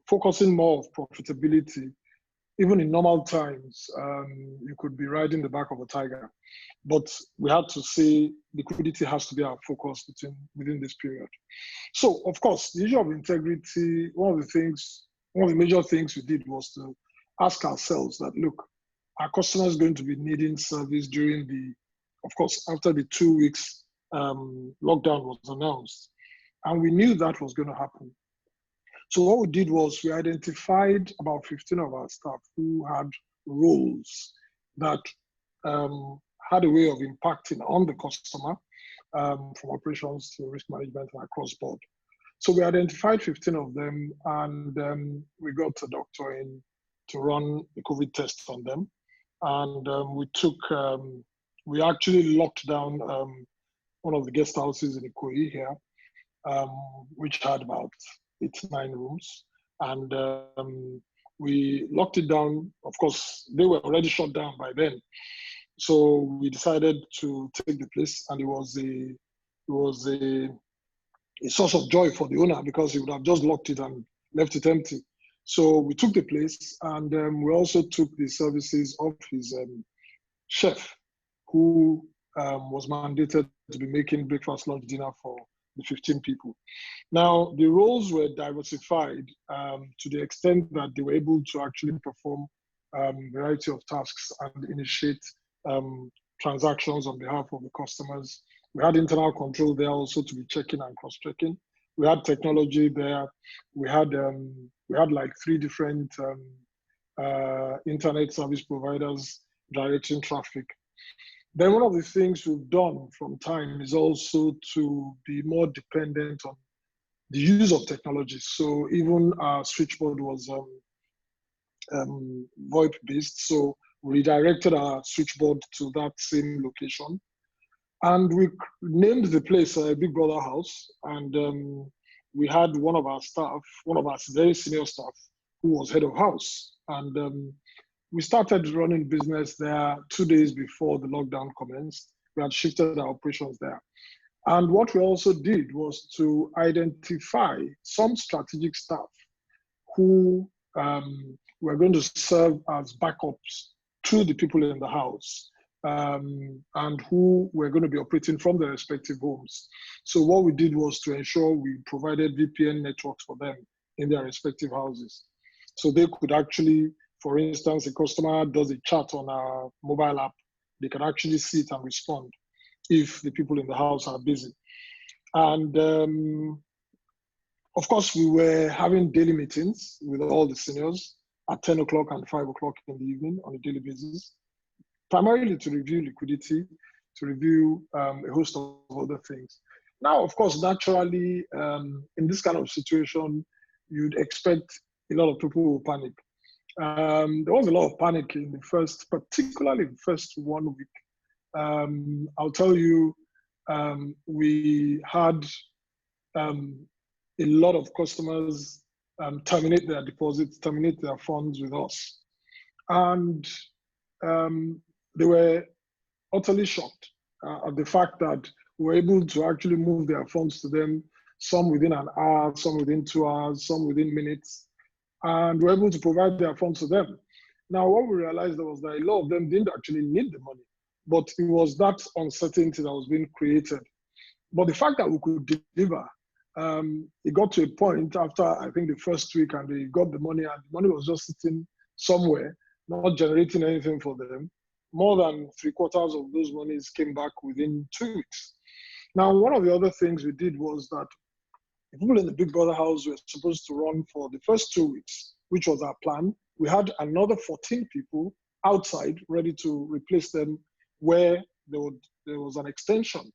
focusing more of profitability, even in normal times, you could be riding the back of a tiger. But we had to say liquidity has to be our focus within this period. So, of course, the issue of integrity, one of the major things we did was to ask ourselves that, look, our customers going to be needing service during of course, after the 2 weeks lockdown was announced. And we knew that was going to happen. So what we did was we identified about 15 of our staff who had roles that had a way of impacting on the customer, from operations to risk management and across board. So we identified 15 of them, and we got a doctor in to run the COVID test on them. And we actually locked down one of the guest houses in Ikoyi here, which had about 8-9 rooms. And we locked it down. Of course, they were already shut down by then. So we decided to take the place, and it was a source of joy for the owner, because he would have just locked it and left it empty. So we took the place, and we also took the services of his chef, who was mandated to be making breakfast, lunch, dinner for the 15 people. Now, the roles were diversified to the extent that they were able to actually perform a variety of tasks and initiate transactions on behalf of the customers. We had internal control there also to be checking and cross-checking. We had technology there. We had like 3 different internet service providers directing traffic. Then one of the things we've done from time is also to be more dependent on the use of technology. So even our switchboard was VoIP based. So we redirected our switchboard to that same location. And we named the place Big Brother House. And we had one of our staff, one of our very senior staff, who was head of house. And we started running business there 2 days before the lockdown commenced. We had shifted our operations there. And what we also did was to identify some strategic staff who were going to serve as backups to the people in the house, and who were going to be operating from their respective homes. So what we did was to ensure we provided VPN networks for them in their respective houses. So they could actually, for instance, a customer does a chat on our mobile app, they can actually see it and respond if the people in the house are busy. And of course, we were having daily meetings with all the seniors at 10 o'clock and 5 o'clock in the evening on a daily basis, primarily to review liquidity, to review a host of other things. Now, of course, naturally, in this kind of situation, you'd expect a lot of people will panic. There was a lot of panic in particularly the first 1 week. I'll tell you, we had a lot of customers terminate their deposits, terminate their funds with us. And they were utterly shocked at the fact that we were able to actually move their funds to them, some within an hour, some within 2 hours, some within minutes, and we're able to provide their funds to them. Now, what we realized was that a lot of them didn't actually need the money, but it was that uncertainty that was being created. But the fact that we could deliver, it got to a point after, I think, the first week, and they got the money, and the money was just sitting somewhere, not generating anything for them. More than 3/4 of those monies came back within 2 weeks. Now, one of the other things we did was that the people in the Big Brother house were supposed to run for the first 2 weeks, which was our plan. We had another 14 people outside ready to replace them where there was an extension.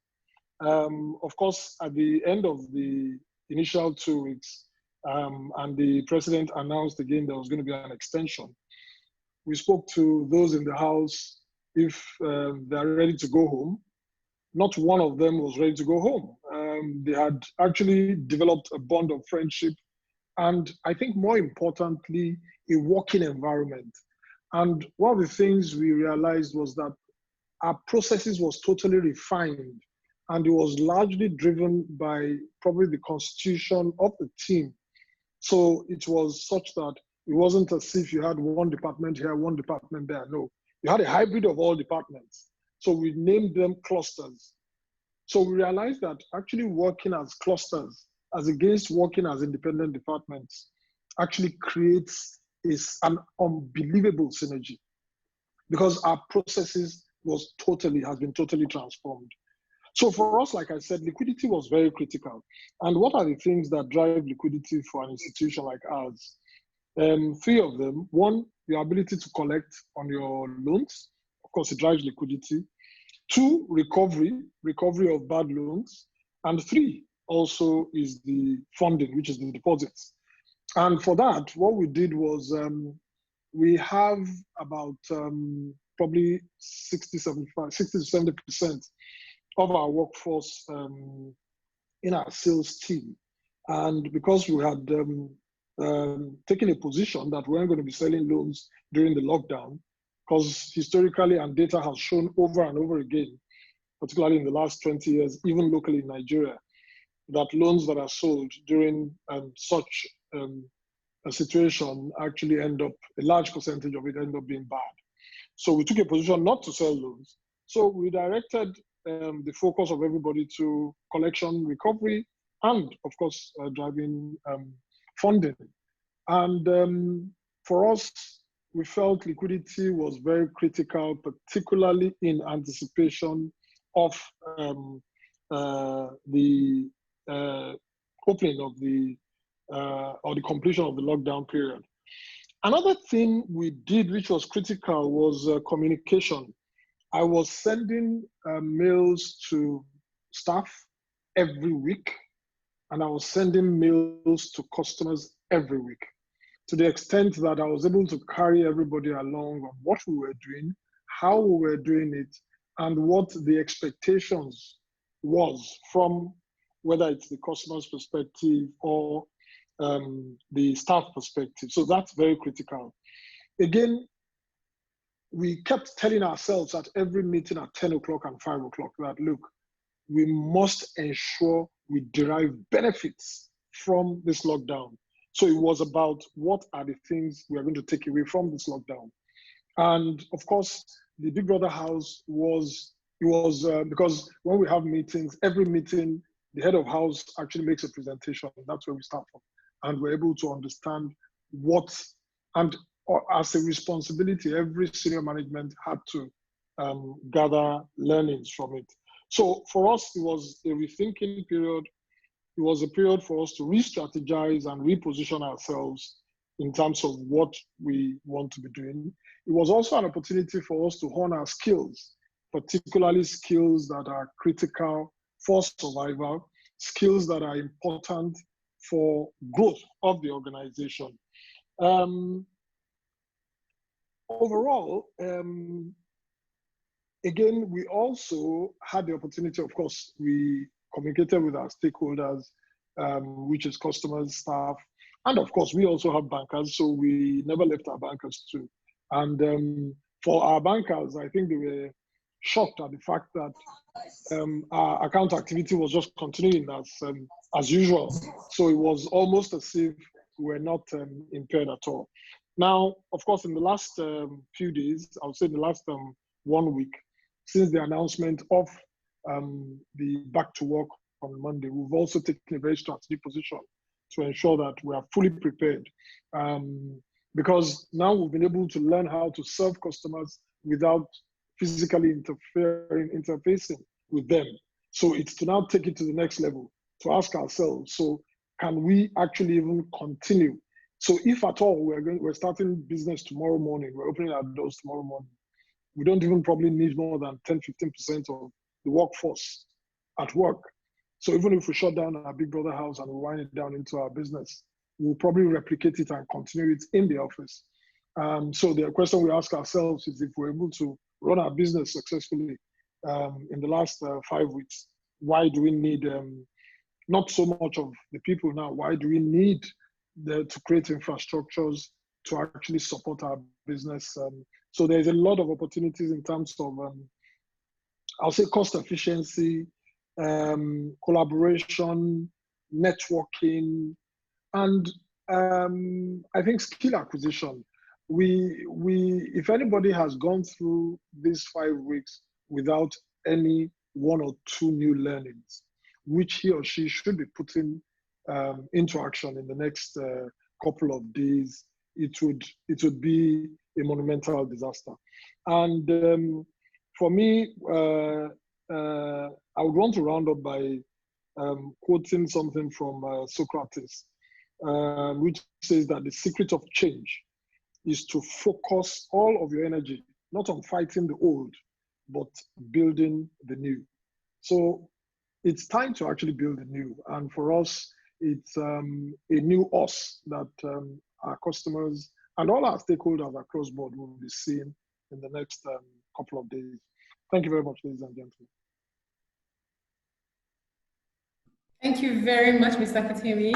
Of course, at the end of the initial 2 weeks, and the president announced again there was going to be an extension, we spoke to those in the house if they're ready to go home. Not one of them was ready to go home. They had actually developed a bond of friendship, and I think more importantly, a working environment. And one of the things we realized was that our processes was totally refined and it was largely driven by probably the constitution of the team. So it was such that it wasn't as if you had one department here, one department there. No, you had a hybrid of all departments. So we named them clusters. So we realized that actually working as clusters, as against working as independent departments, actually creates an unbelievable synergy, because our processes has been totally transformed. So for us, like I said, liquidity was very critical. And what are the things that drive liquidity for an institution like ours? 3 of them. 1, your ability to collect on your loans. Of course, it drives liquidity. 2, recovery of bad loans. And 3, also is the funding, which is the deposits. And for that, what we did was we have about probably 60 to 70% of our workforce in our sales team. And because we had taken a position that we weren't going to be selling loans during the lockdown, because historically and data has shown over and over again, particularly in the last 20 years, even locally in Nigeria, that loans that are sold during such a situation actually a large percentage of it end up being bad. So we took a position not to sell loans. So we directed the focus of everybody to collection, recovery, and of course, driving funding. And for us, we felt liquidity was very critical, particularly in anticipation of the opening of or the completion of the lockdown period. Another thing we did, which was critical, was communication. I was sending mails to staff every week, and I was sending mails to customers every week, to the extent that I was able to carry everybody along on what we were doing, how we were doing it, and what the expectations was from whether it's the customer's perspective or the staff perspective. So that's very critical. Again, we kept telling ourselves at every meeting at 10 o'clock and 5 o'clock that, look, we must ensure we derive benefits from this lockdown. So it was about what are the things we are going to take away from this lockdown. And of course, the Big Brother house was because when we have meetings, every meeting, the head of house actually makes a presentation. That's where we start from. And we're able to understand and as a responsibility, every senior management had to gather learnings from it. So for us, it was a rethinking period. It was a period for us to re-strategize and reposition ourselves in terms of what we want to be doing. It was also an opportunity for us to hone our skills, particularly skills that are critical for survival, skills that are important for growth of the organization. Overall, again, we also had the opportunity, of course, we communicated with our stakeholders, which is customers, staff, and of course, we also have bankers, so we never left our bankers too. And for our bankers, I think they were shocked at the fact that our account activity was just continuing as usual. So it was almost as if we were not impaired at all. Now, of course, in the last few days, I would say the last 1 week, since the announcement of the back to work on Monday, we've also taken a very strategic position to ensure that we are fully prepared. Because now we've been able to learn how to serve customers without physically interfacing with them. So it's to now take it to the next level, to ask ourselves, so can we actually even continue? So if at all we're starting business tomorrow morning, we're opening our doors tomorrow morning, we don't even probably need more than 10-15% of the workforce at work. So even if we shut down our Big Brother house and we wind it down into our business, we'll probably replicate it and continue it in the office. So the question we ask ourselves is, if we're able to run our business successfully in the last 5 weeks, why do we need not so much of the people now? Why do we need to create infrastructures to actually support our business? So there's a lot of opportunities in terms of, I'll say, cost efficiency, collaboration, networking, and I think skill acquisition. If anybody has gone through these 5 weeks without any 1 or 2 new learnings, which he or she should be putting into action in the next couple of days, it would be a monumental disaster. And for me, I would want to round up by quoting something from Socrates, which says that the secret of change is to focus all of your energy, not on fighting the old, but building the new. So it's time to actually build the new. And for us, it's a new us that our customers and all our stakeholders across board will be seeing in the next couple of days. Thank you very much, ladies and gentlemen. Thank you very much, Mr. Katemi.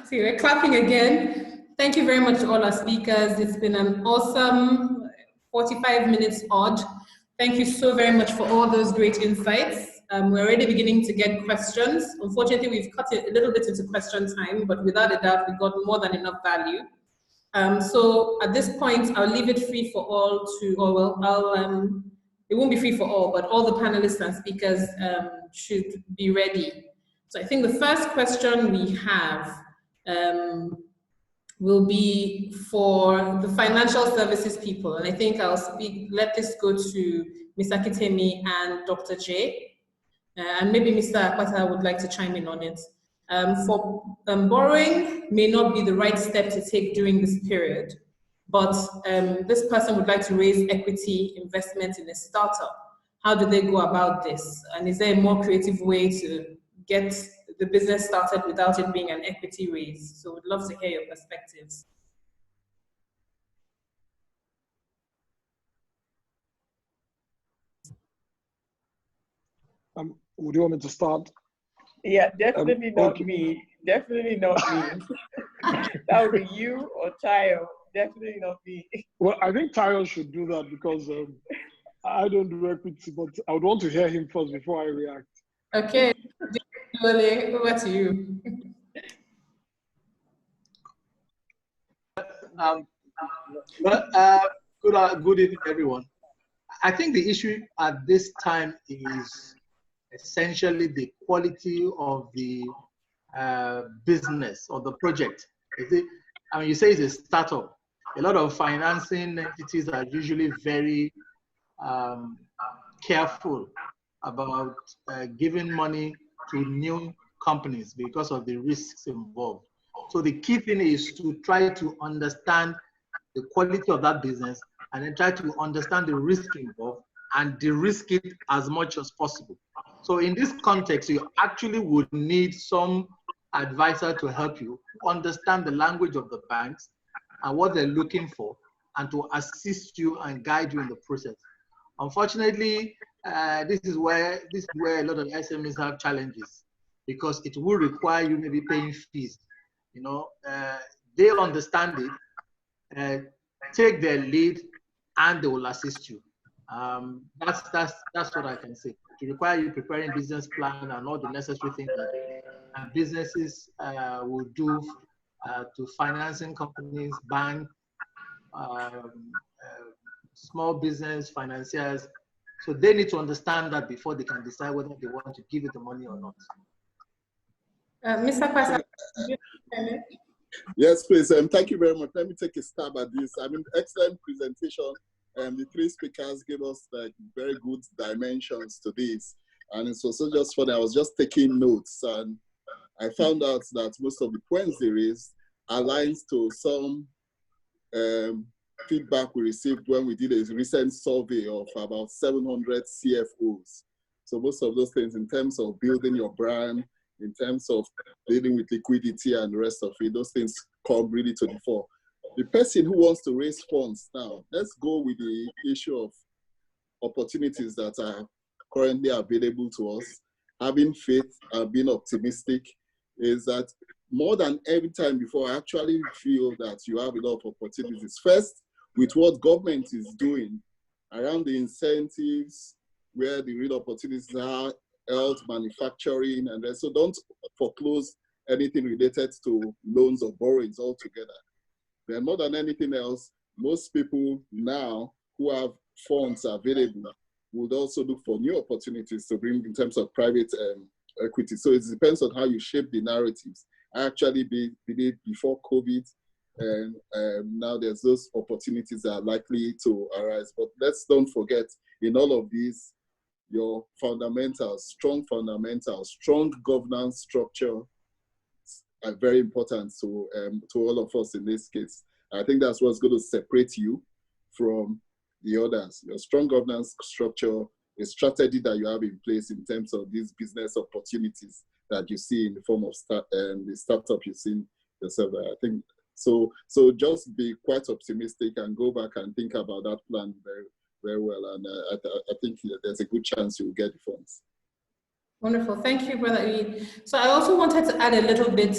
See, we're clapping again. Thank you very much to all our speakers. It's been an awesome 45 minutes odd. Thank you so very much for all those great insights. We're already beginning to get questions. Unfortunately, we've cut it a little bit into question time, but without a doubt, we got more than enough value. So at this point, I'll leave it free for all to, or well, it won't be free for all, but all the panelists and speakers should be ready. So I think the first question we have will be for the financial services people. And I think let this go to Mr. Kitemi and Dr. J. And maybe Mr. Akpata would like to chime in on it. Borrowing may not be the right step to take during this period, but this person would like to raise equity investment in a startup. How do they go about this? And is there a more creative way to get the business started without it being an equity raise? So we'd love to hear your perspectives. Would you want me to start? Yeah, definitely not me. Definitely not me. That would be you or Tayo. Definitely not me. Well, I think Tayo should do that because I don't do equity, but I would want to hear him first before I react. Okay, over to you. Good evening, everyone. I think the issue at this time is essentially the quality of the business or the project. I mean, you say it's a startup. A lot of financing entities are usually very careful about giving money to new companies because of the risks involved. So the key thing is to try to understand the quality of that business and then try to understand the risk involved and de-risk it as much as possible. So in this context, you actually would need some advisor to help you understand the language of the banks and what they're looking for, and to assist you and guide you in the process. Unfortunately, this is where a lot of SMEs have challenges, because it will require you maybe paying fees. You know, they understand it, take their lead, and they will assist you. That's what I can say. It requires you preparing business plan and all the necessary things that businesses will do to financing companies, banks, small business financiers. So they need to understand that before they can decide whether they want to give it the money or not. Mr. Kwasa, yes, please. Thank you very much. Let me take a stab at this. I mean, excellent presentation. The three speakers gave us like very good dimensions to this. And it's also just funny. I was just taking notes, and I found out that most of the points they raised aligns to some feedback we received when we did a recent survey of about 700 CFOs. So most of those things in terms of building your brand, in terms of dealing with liquidity and the rest of it, those things come really to the fore. The person who wants to raise funds now, let's go with the issue of opportunities that are currently available to us. Having faith and being optimistic is that more than every time before, I actually feel that you have a lot of opportunities. First, with what government is doing around the incentives, where the real opportunities are, health, manufacturing, and then so don't foreclose anything related to loans or borrowings altogether. Then more than anything else, most people now who have funds available would also look for new opportunities to bring in terms of private equity. So it depends on how you shape the narratives. I actually believe before COVID, and now there's those opportunities that are likely to arise. But let's don't forget, in all of these, your fundamentals, strong governance structure are very important to all of us in this case. I think that's what's going to separate you from the others. Your strong governance structure, a strategy that you have in place in terms of these business opportunities that you see in the form of the startup you've seen yourself. I think so. So just be quite optimistic and go back and think about that plan very, very well. And I think there's a good chance you'll get the funds. Wonderful. Thank you, Brother Lee. So I also wanted to add a little bit.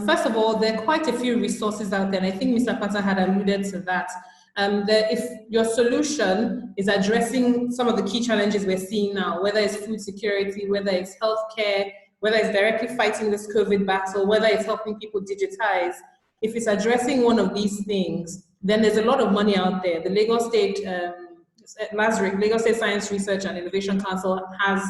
First of all, there are quite a few resources out there, and I think Mr. Pata had alluded to that. If your solution is addressing some of the key challenges we're seeing now, whether it's food security, whether it's healthcare, whether it's directly fighting this COVID battle, whether it's helping people digitize, if it's addressing one of these things, then there's a lot of money out there. The Lagos State Lagos State Science Research and Innovation Council has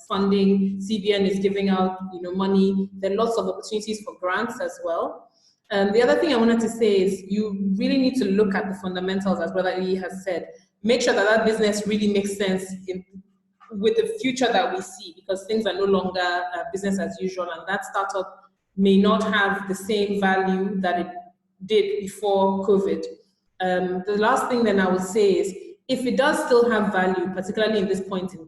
funding. CBN is giving out, money. There are lots of opportunities for grants as well. The other thing I wanted to say is you really need to look at the fundamentals, as Brother Lee has said. Make sure that business really makes sense with the future that we see, because things are no longer business as usual, and that startup may not have the same value that it did before COVID. The last thing then I would say is, if it does still have value, particularly at this point in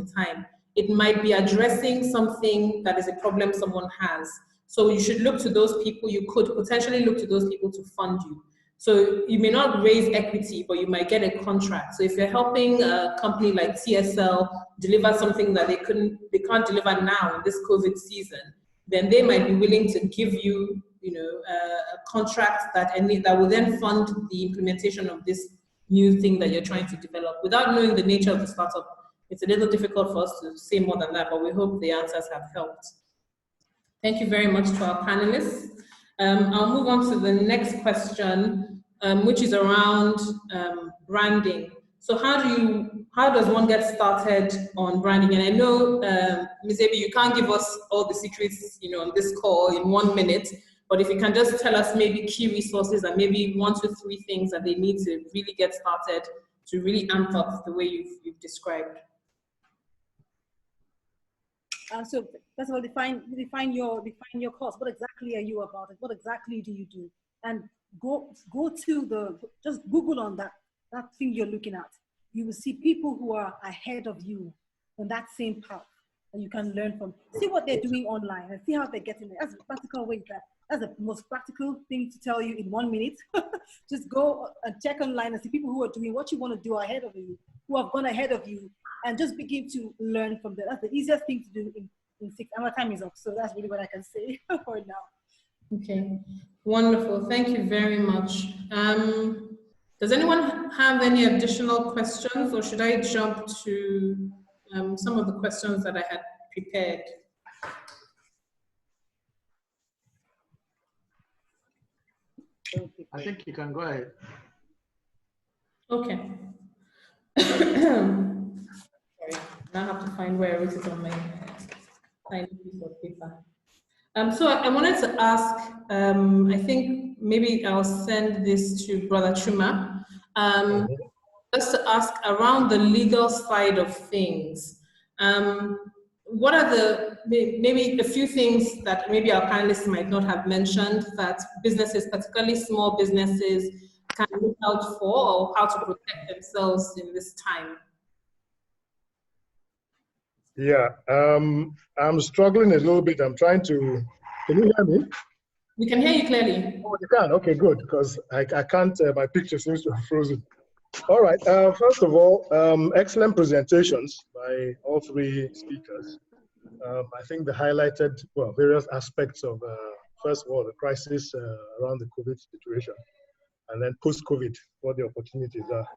time, it might be addressing something that is a problem someone has. So you should look to those people. You could potentially look to those people to fund you. So you may not raise equity, but you might get a contract. So if you're helping a company like TSL deliver something that they can't deliver now in this COVID season, then they might be willing to give you, a contract that will then fund the implementation of this new thing that you're trying to develop. Without knowing the nature of the startup, it's a little difficult for us to say more than that, but we hope the answers have helped. Thank you very much to our panelists. I'll move on to the next question, which is around branding. So how does one get started on branding? And I know, Ms. Ebi, you can't give us all the secrets, on this call in 1 minute, but if you can just tell us maybe key resources and maybe 1 to 3 things that they need to really get started to really amp up the way you've described. So first of all, define your course. What exactly are you about it? What exactly do you do? And go to just Google on that thing you're looking at. You will see people who are ahead of you on that same path, and you can learn from. See what they're doing online and see how they're getting it. That's a practical way. That's the most practical thing to tell you in 1 minute. Just go and check online and see people who are doing what you want to do ahead of you, who have gone ahead of you, and just begin to learn from them. That's the easiest thing to do in 6 hours. Time is up, so that's really what I can say for now. Okay, wonderful. Thank you very much. Does anyone have any additional questions, or should I jump to some of the questions that I had prepared? I think you can go ahead. Okay. Sorry, now I have to find where I wrote it on my tiny piece of paper. So I wanted to ask, I think maybe I'll send this to Brother Chuma, just to ask around the legal side of things. What are maybe a few things that maybe our panelists might not have mentioned that businesses, particularly small businesses, can look out for, or how to protect themselves in this time? Yeah, I'm struggling a little bit. I'm trying to, can you hear me? We can hear you clearly. Oh, you can? Okay, good, because I can't, my picture seems to have frozen. All right, first of all, excellent presentations by all 3 speakers. I think they highlighted, well, various aspects of, first of all, the crisis around the COVID situation, and then post-COVID, what the opportunities are,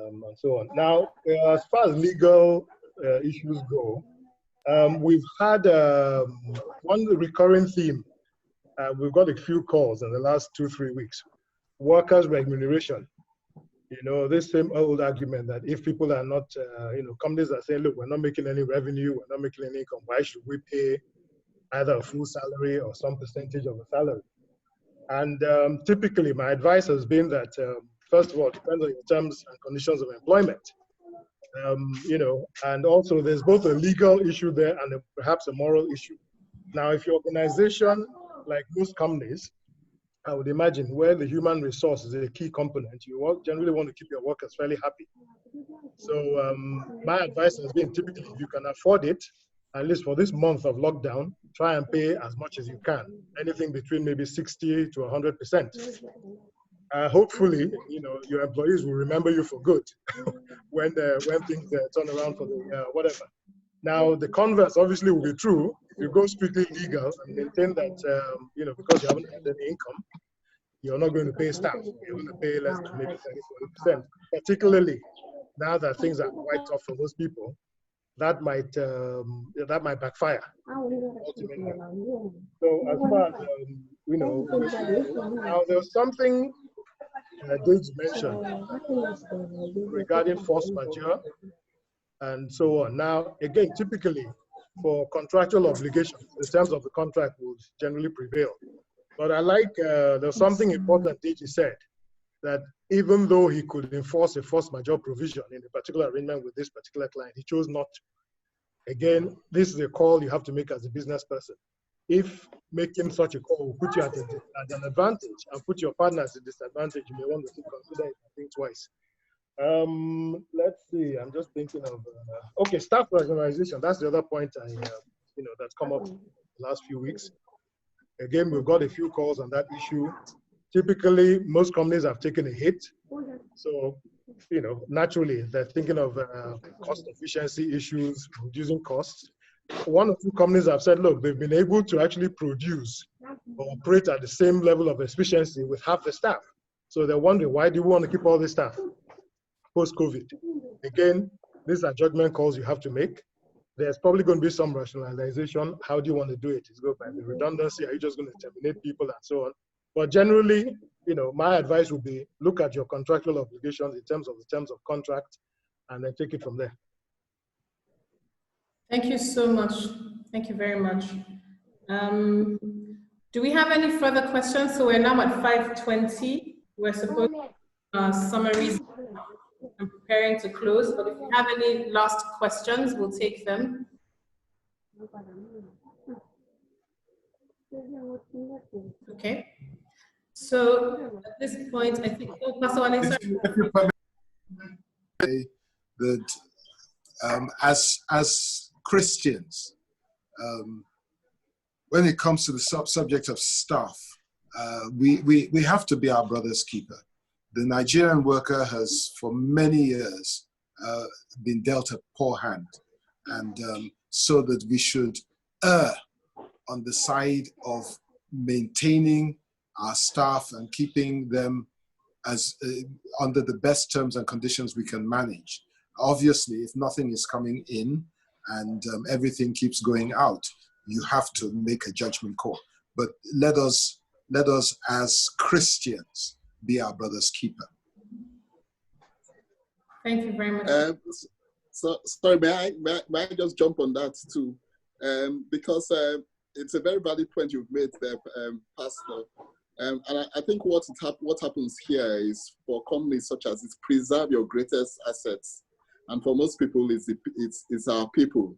and so on. Now, as far as legal issues go, we've had one recurring theme. We've got a few calls in the last 2-3 weeks. Workers' remuneration. You know, this same old argument that if people are not, companies are saying, look, we're not making any revenue, we're not making any income, why should we pay either a full salary or some percentage of a salary? And typically, my advice has been that, first of all, it depends on your terms and conditions of employment. And also there's both a legal issue there and perhaps a moral issue. Now, if your organization, like most companies, I would imagine where the human resource is a key component, you generally want to keep your workers fairly happy. So my advice has been, typically, if you can afford it, at least for this month of lockdown, try and pay as much as you can, anything between maybe 60 to 100%. Hopefully, your employees will remember you for good when things turn around for the whatever. Now, the converse obviously will be true. If you go strictly legal and maintain that, because you haven't had any income, you're not going to pay staff. You're going to pay less than maybe 30-40%. Particularly now that things are quite tough for most people, that might backfire ultimately. So as far as now there's something Dave mentioned regarding force majeure and so on. Now, again, typically for contractual obligations, the terms of the contract would generally prevail. But I like, there's something important Deji said, that even though he could enforce a force majeure provision in a particular arrangement with this particular client, he chose not to. Again, this is a call you have to make as a business person. If making such a call will put you at an advantage and put your partner at a disadvantage, you may want to consider it, I think, twice. Let's see, I'm just thinking of, okay, staff organization. That's the other point that's come up in the last few weeks. Again, we've got a few calls on that issue. Typically, most companies have taken a hit. So, naturally, they're thinking of cost efficiency issues, reducing costs. One or two companies have said, look, they've been able to actually produce or operate at the same level of efficiency with half the staff. So they're wondering, why do you want to keep all this staff post-COVID? Again, these are judgment calls you have to make. There's probably going to be some rationalization. How do you want to do it? Is go by the redundancy? Are you just going to terminate people and so on? But generally, my advice would be look at your contractual obligations in terms of the terms of contract and then take it from there. Thank you so much. Thank you very much. Do we have any further questions? So we're now at 5:20. We're supposed to summaries and preparing to close, but if you have any last questions, we'll take them. Okay. So at this point, I think, Pastor Alexa, that as Christians, when it comes to the subject of staff, we have to be our brother's keeper. The Nigerian worker has, for many years, been dealt a poor hand, and so that we should err on the side of maintaining our staff and keeping them as under the best terms and conditions we can manage. Obviously, if nothing is coming in and everything keeps going out, you have to make a judgment call. But let us as Christians be our brother's keeper. Thank you very much. Sorry, may I just jump on that too? Because it's a very valid point you've made there, Pastor. And I think what happens here is for companies such as this, preserve your greatest assets. And for most people, it's our people.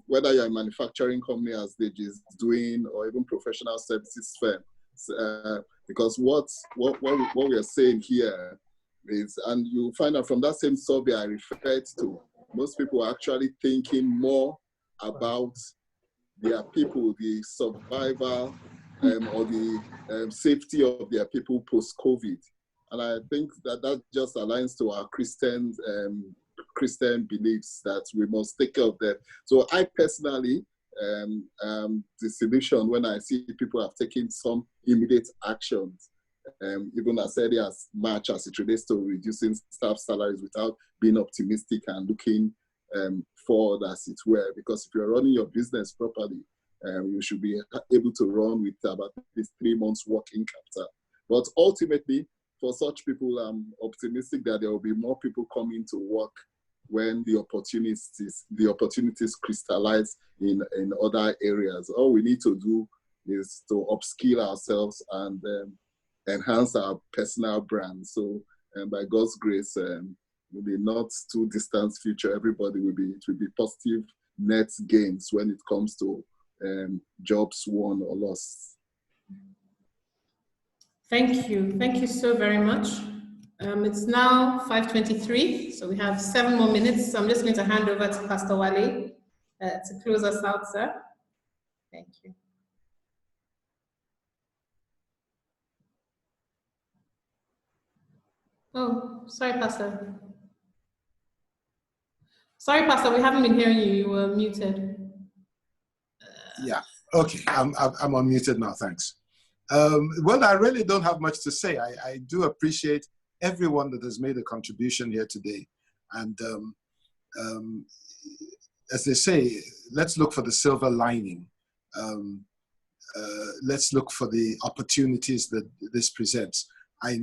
Whether you're a manufacturing company as they is doing, or even professional services firm. Because what we are saying here is, and you find out from that same survey I referred to, most people are actually thinking more about their people, the survival or the safety of their people post-COVID. And I think that just aligns to our Christian beliefs that we must take care of them. So I personally, the solution when I see people have taken some immediate actions, even as early as March as it relates to reducing staff salaries without being optimistic and looking forward, as it were. Because if you're running your business properly, you should be able to run with about at least 3 months working capital. But ultimately, for such people, I'm optimistic that there will be more people coming to work when the opportunities crystallize in other areas. All we need to do is to upskill ourselves and enhance our personal brand. So, by God's grace, in the not too distant future, everybody it will be positive net gains when it comes to jobs won or lost. Thank you so very much. It's now 5:23, so we have 7 more minutes. So I'm just going to hand over to Pastor Wale to close us out, sir. Thank you. Oh, sorry, Pastor. Sorry, Pastor, we haven't been hearing you. You were muted. Yeah, okay, I'm unmuted now, thanks. Well, I really don't have much to say. I do appreciate everyone that has made a contribution here today. And as they say, let's look for the silver lining. Let's look for the opportunities that this presents. I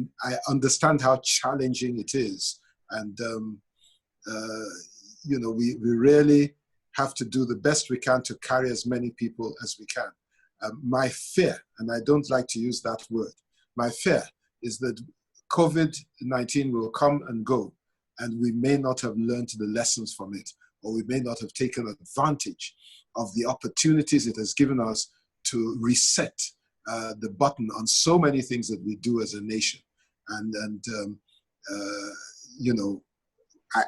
understand how challenging it is. And, you know, we really have to do the best we can to carry as many people as we can. My fear, and I don't like to use that word, my fear is that COVID-19 will come and go, and we may not have learned the lessons from it, or we may not have taken advantage of the opportunities it has given us to reset the button on so many things that we do as a nation. And you know,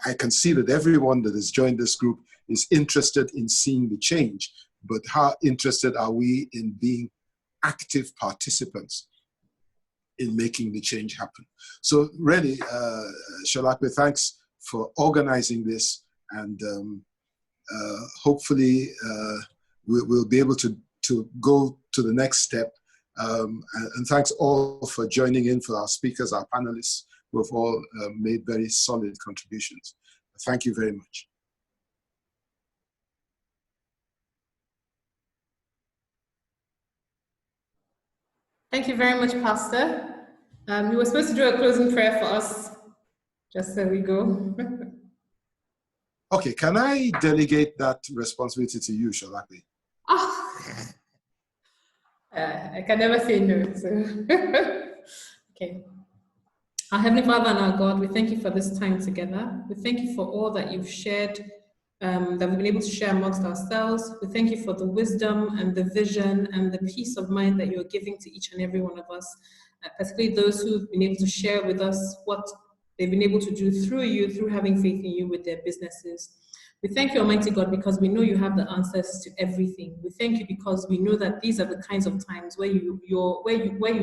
I can see that everyone that has joined this group is interested in seeing the change, but how interested are we in being active participants in making the change happen? So really, Shalakwe, thanks for organizing this, and hopefully we'll be able to go to the next step. And thanks all for joining in, for our speakers, our panelists, who have all made very solid contributions. Thank you very much. Thank you very much, Pastor. You were supposed to do a closing prayer for us, just so we go. Okay, can I delegate that responsibility to you, Shalakwe? Oh, I can never say no. So. Okay. Our Heavenly Father and our God, we thank you for this time together. We thank you for all that you've shared, that we've been able to share amongst ourselves. We thank you for the wisdom and the vision and the peace of mind that you're giving to each and every one of us, particularly those who've been able to share with us what they've been able to do through you, through having faith in you with their businesses. We thank you, Almighty God, because we know you have the answers to everything. We thank you because we know that these are the kinds of times where you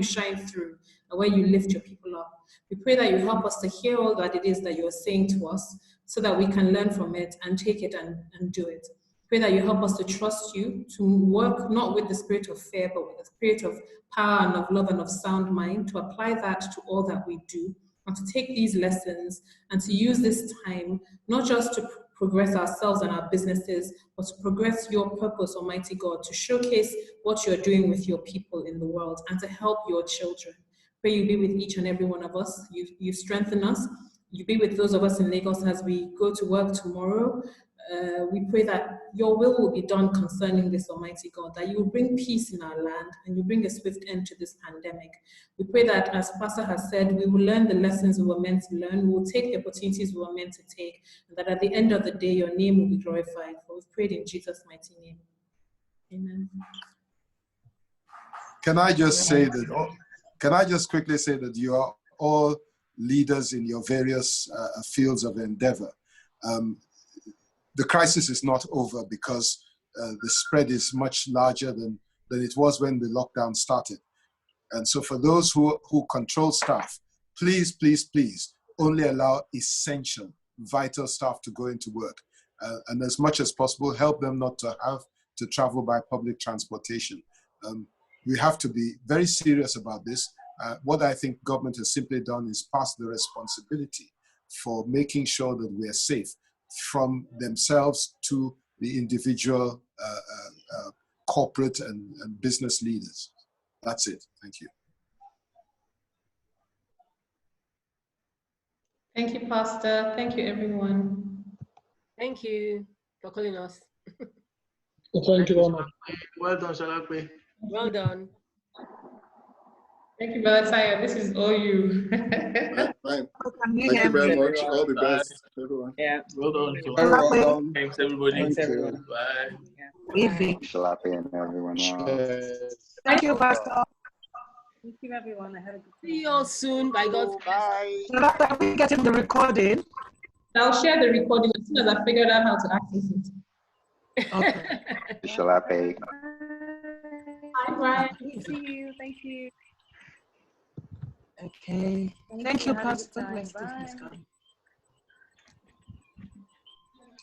shine through and where you lift your people up. We pray that you help us to hear all that it is that you're saying to us, so that we can learn from it and take it and do it. Pray that you help us to trust you, to work not with the spirit of fear, but with the spirit of power and of love and of sound mind, to apply that to all that we do, and to take these lessons and to use this time not just to progress ourselves and our businesses, but to progress your purpose, Almighty God, to showcase what you're doing with your people in the world and to help your children. Pray you be with each and every one of us. You strengthen us. You be with those of us in Lagos as we go to work tomorrow. We pray that your will be done concerning this, Almighty God, that you will bring peace in our land and you bring a swift end to this pandemic. We pray that, as Pastor has said, we will learn the lessons we were meant to learn, we will take the opportunities we were meant to take, and that at the end of the day, your name will be glorified. For we've prayed in Jesus' mighty name. Amen. Can I just say that, can I just quickly say that you are all leaders in your various fields of endeavor. The crisis is not over because the spread is much larger than it was when the lockdown started. And so for those who control staff, please, please, please only allow essential, vital staff to go into work. And as much as possible, help them not to have to travel by public transportation. We have to be very serious about this. What I think government has simply done is pass the responsibility for making sure that we are safe from themselves to the individual corporate and business leaders. That's it. Thank you. Thank you, Pastor. Thank you, everyone. Thank you for calling us. Thank you very much. Well done, Shalape. Well done. Thank you, Brother Tayo. This is all you. Fine. Thank you very much. All the best, everyone. Yeah, well done. Welcome. Thanks, everybody. Thank you. Bye. Evening. Shalape and everyone. Wow. Thank you, Pastor. Thank you, everyone. See you all soon. By God's grace. Bye. Are we getting the recording? I'll share the recording as soon as I figured out how to access it. Okay. Shalape. Bye, Brian. See you. Thank you. Okay. Thank you, Have a good Pastor. time. Bless you. Bye.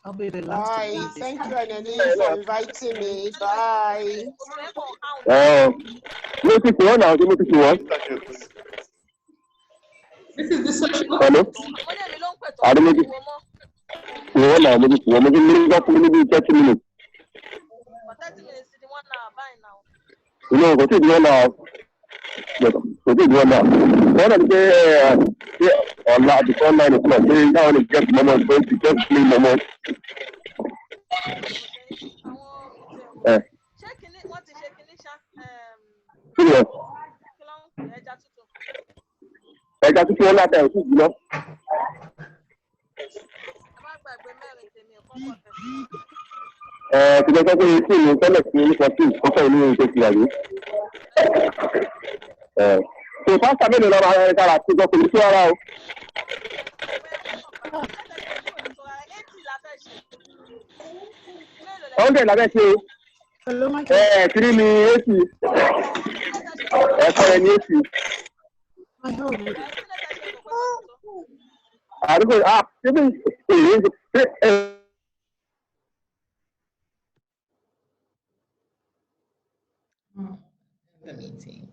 I'll be the last. Bye. Thank you, Anani, for inviting me. Bye. This is the social. Hello? I don't know. No, no, maybe 30 minutes. No, go to the one now. Go to the one now. One of the online, the online is not saying down is just moment, going to just play moment. Serious. I got to feel like that, you know. Tí wọ́n sọ pé tí ìlú tẹ́lẹ̀ sí orúkọ tí ìkọ́kọ́ ìlú ìlú tó ti wà yìí. Kò pásítà mélòó lọ́wọ́ ara ẹ̀ dára tí wọ́n kò ní sí ara o. Ọ̀gẹ̀ làbẹ́ ṣe kiri ni 80. Ẹ̀fọ́ ẹ̀ ní 80. Àdúgbò ṣébí èyí The meeting.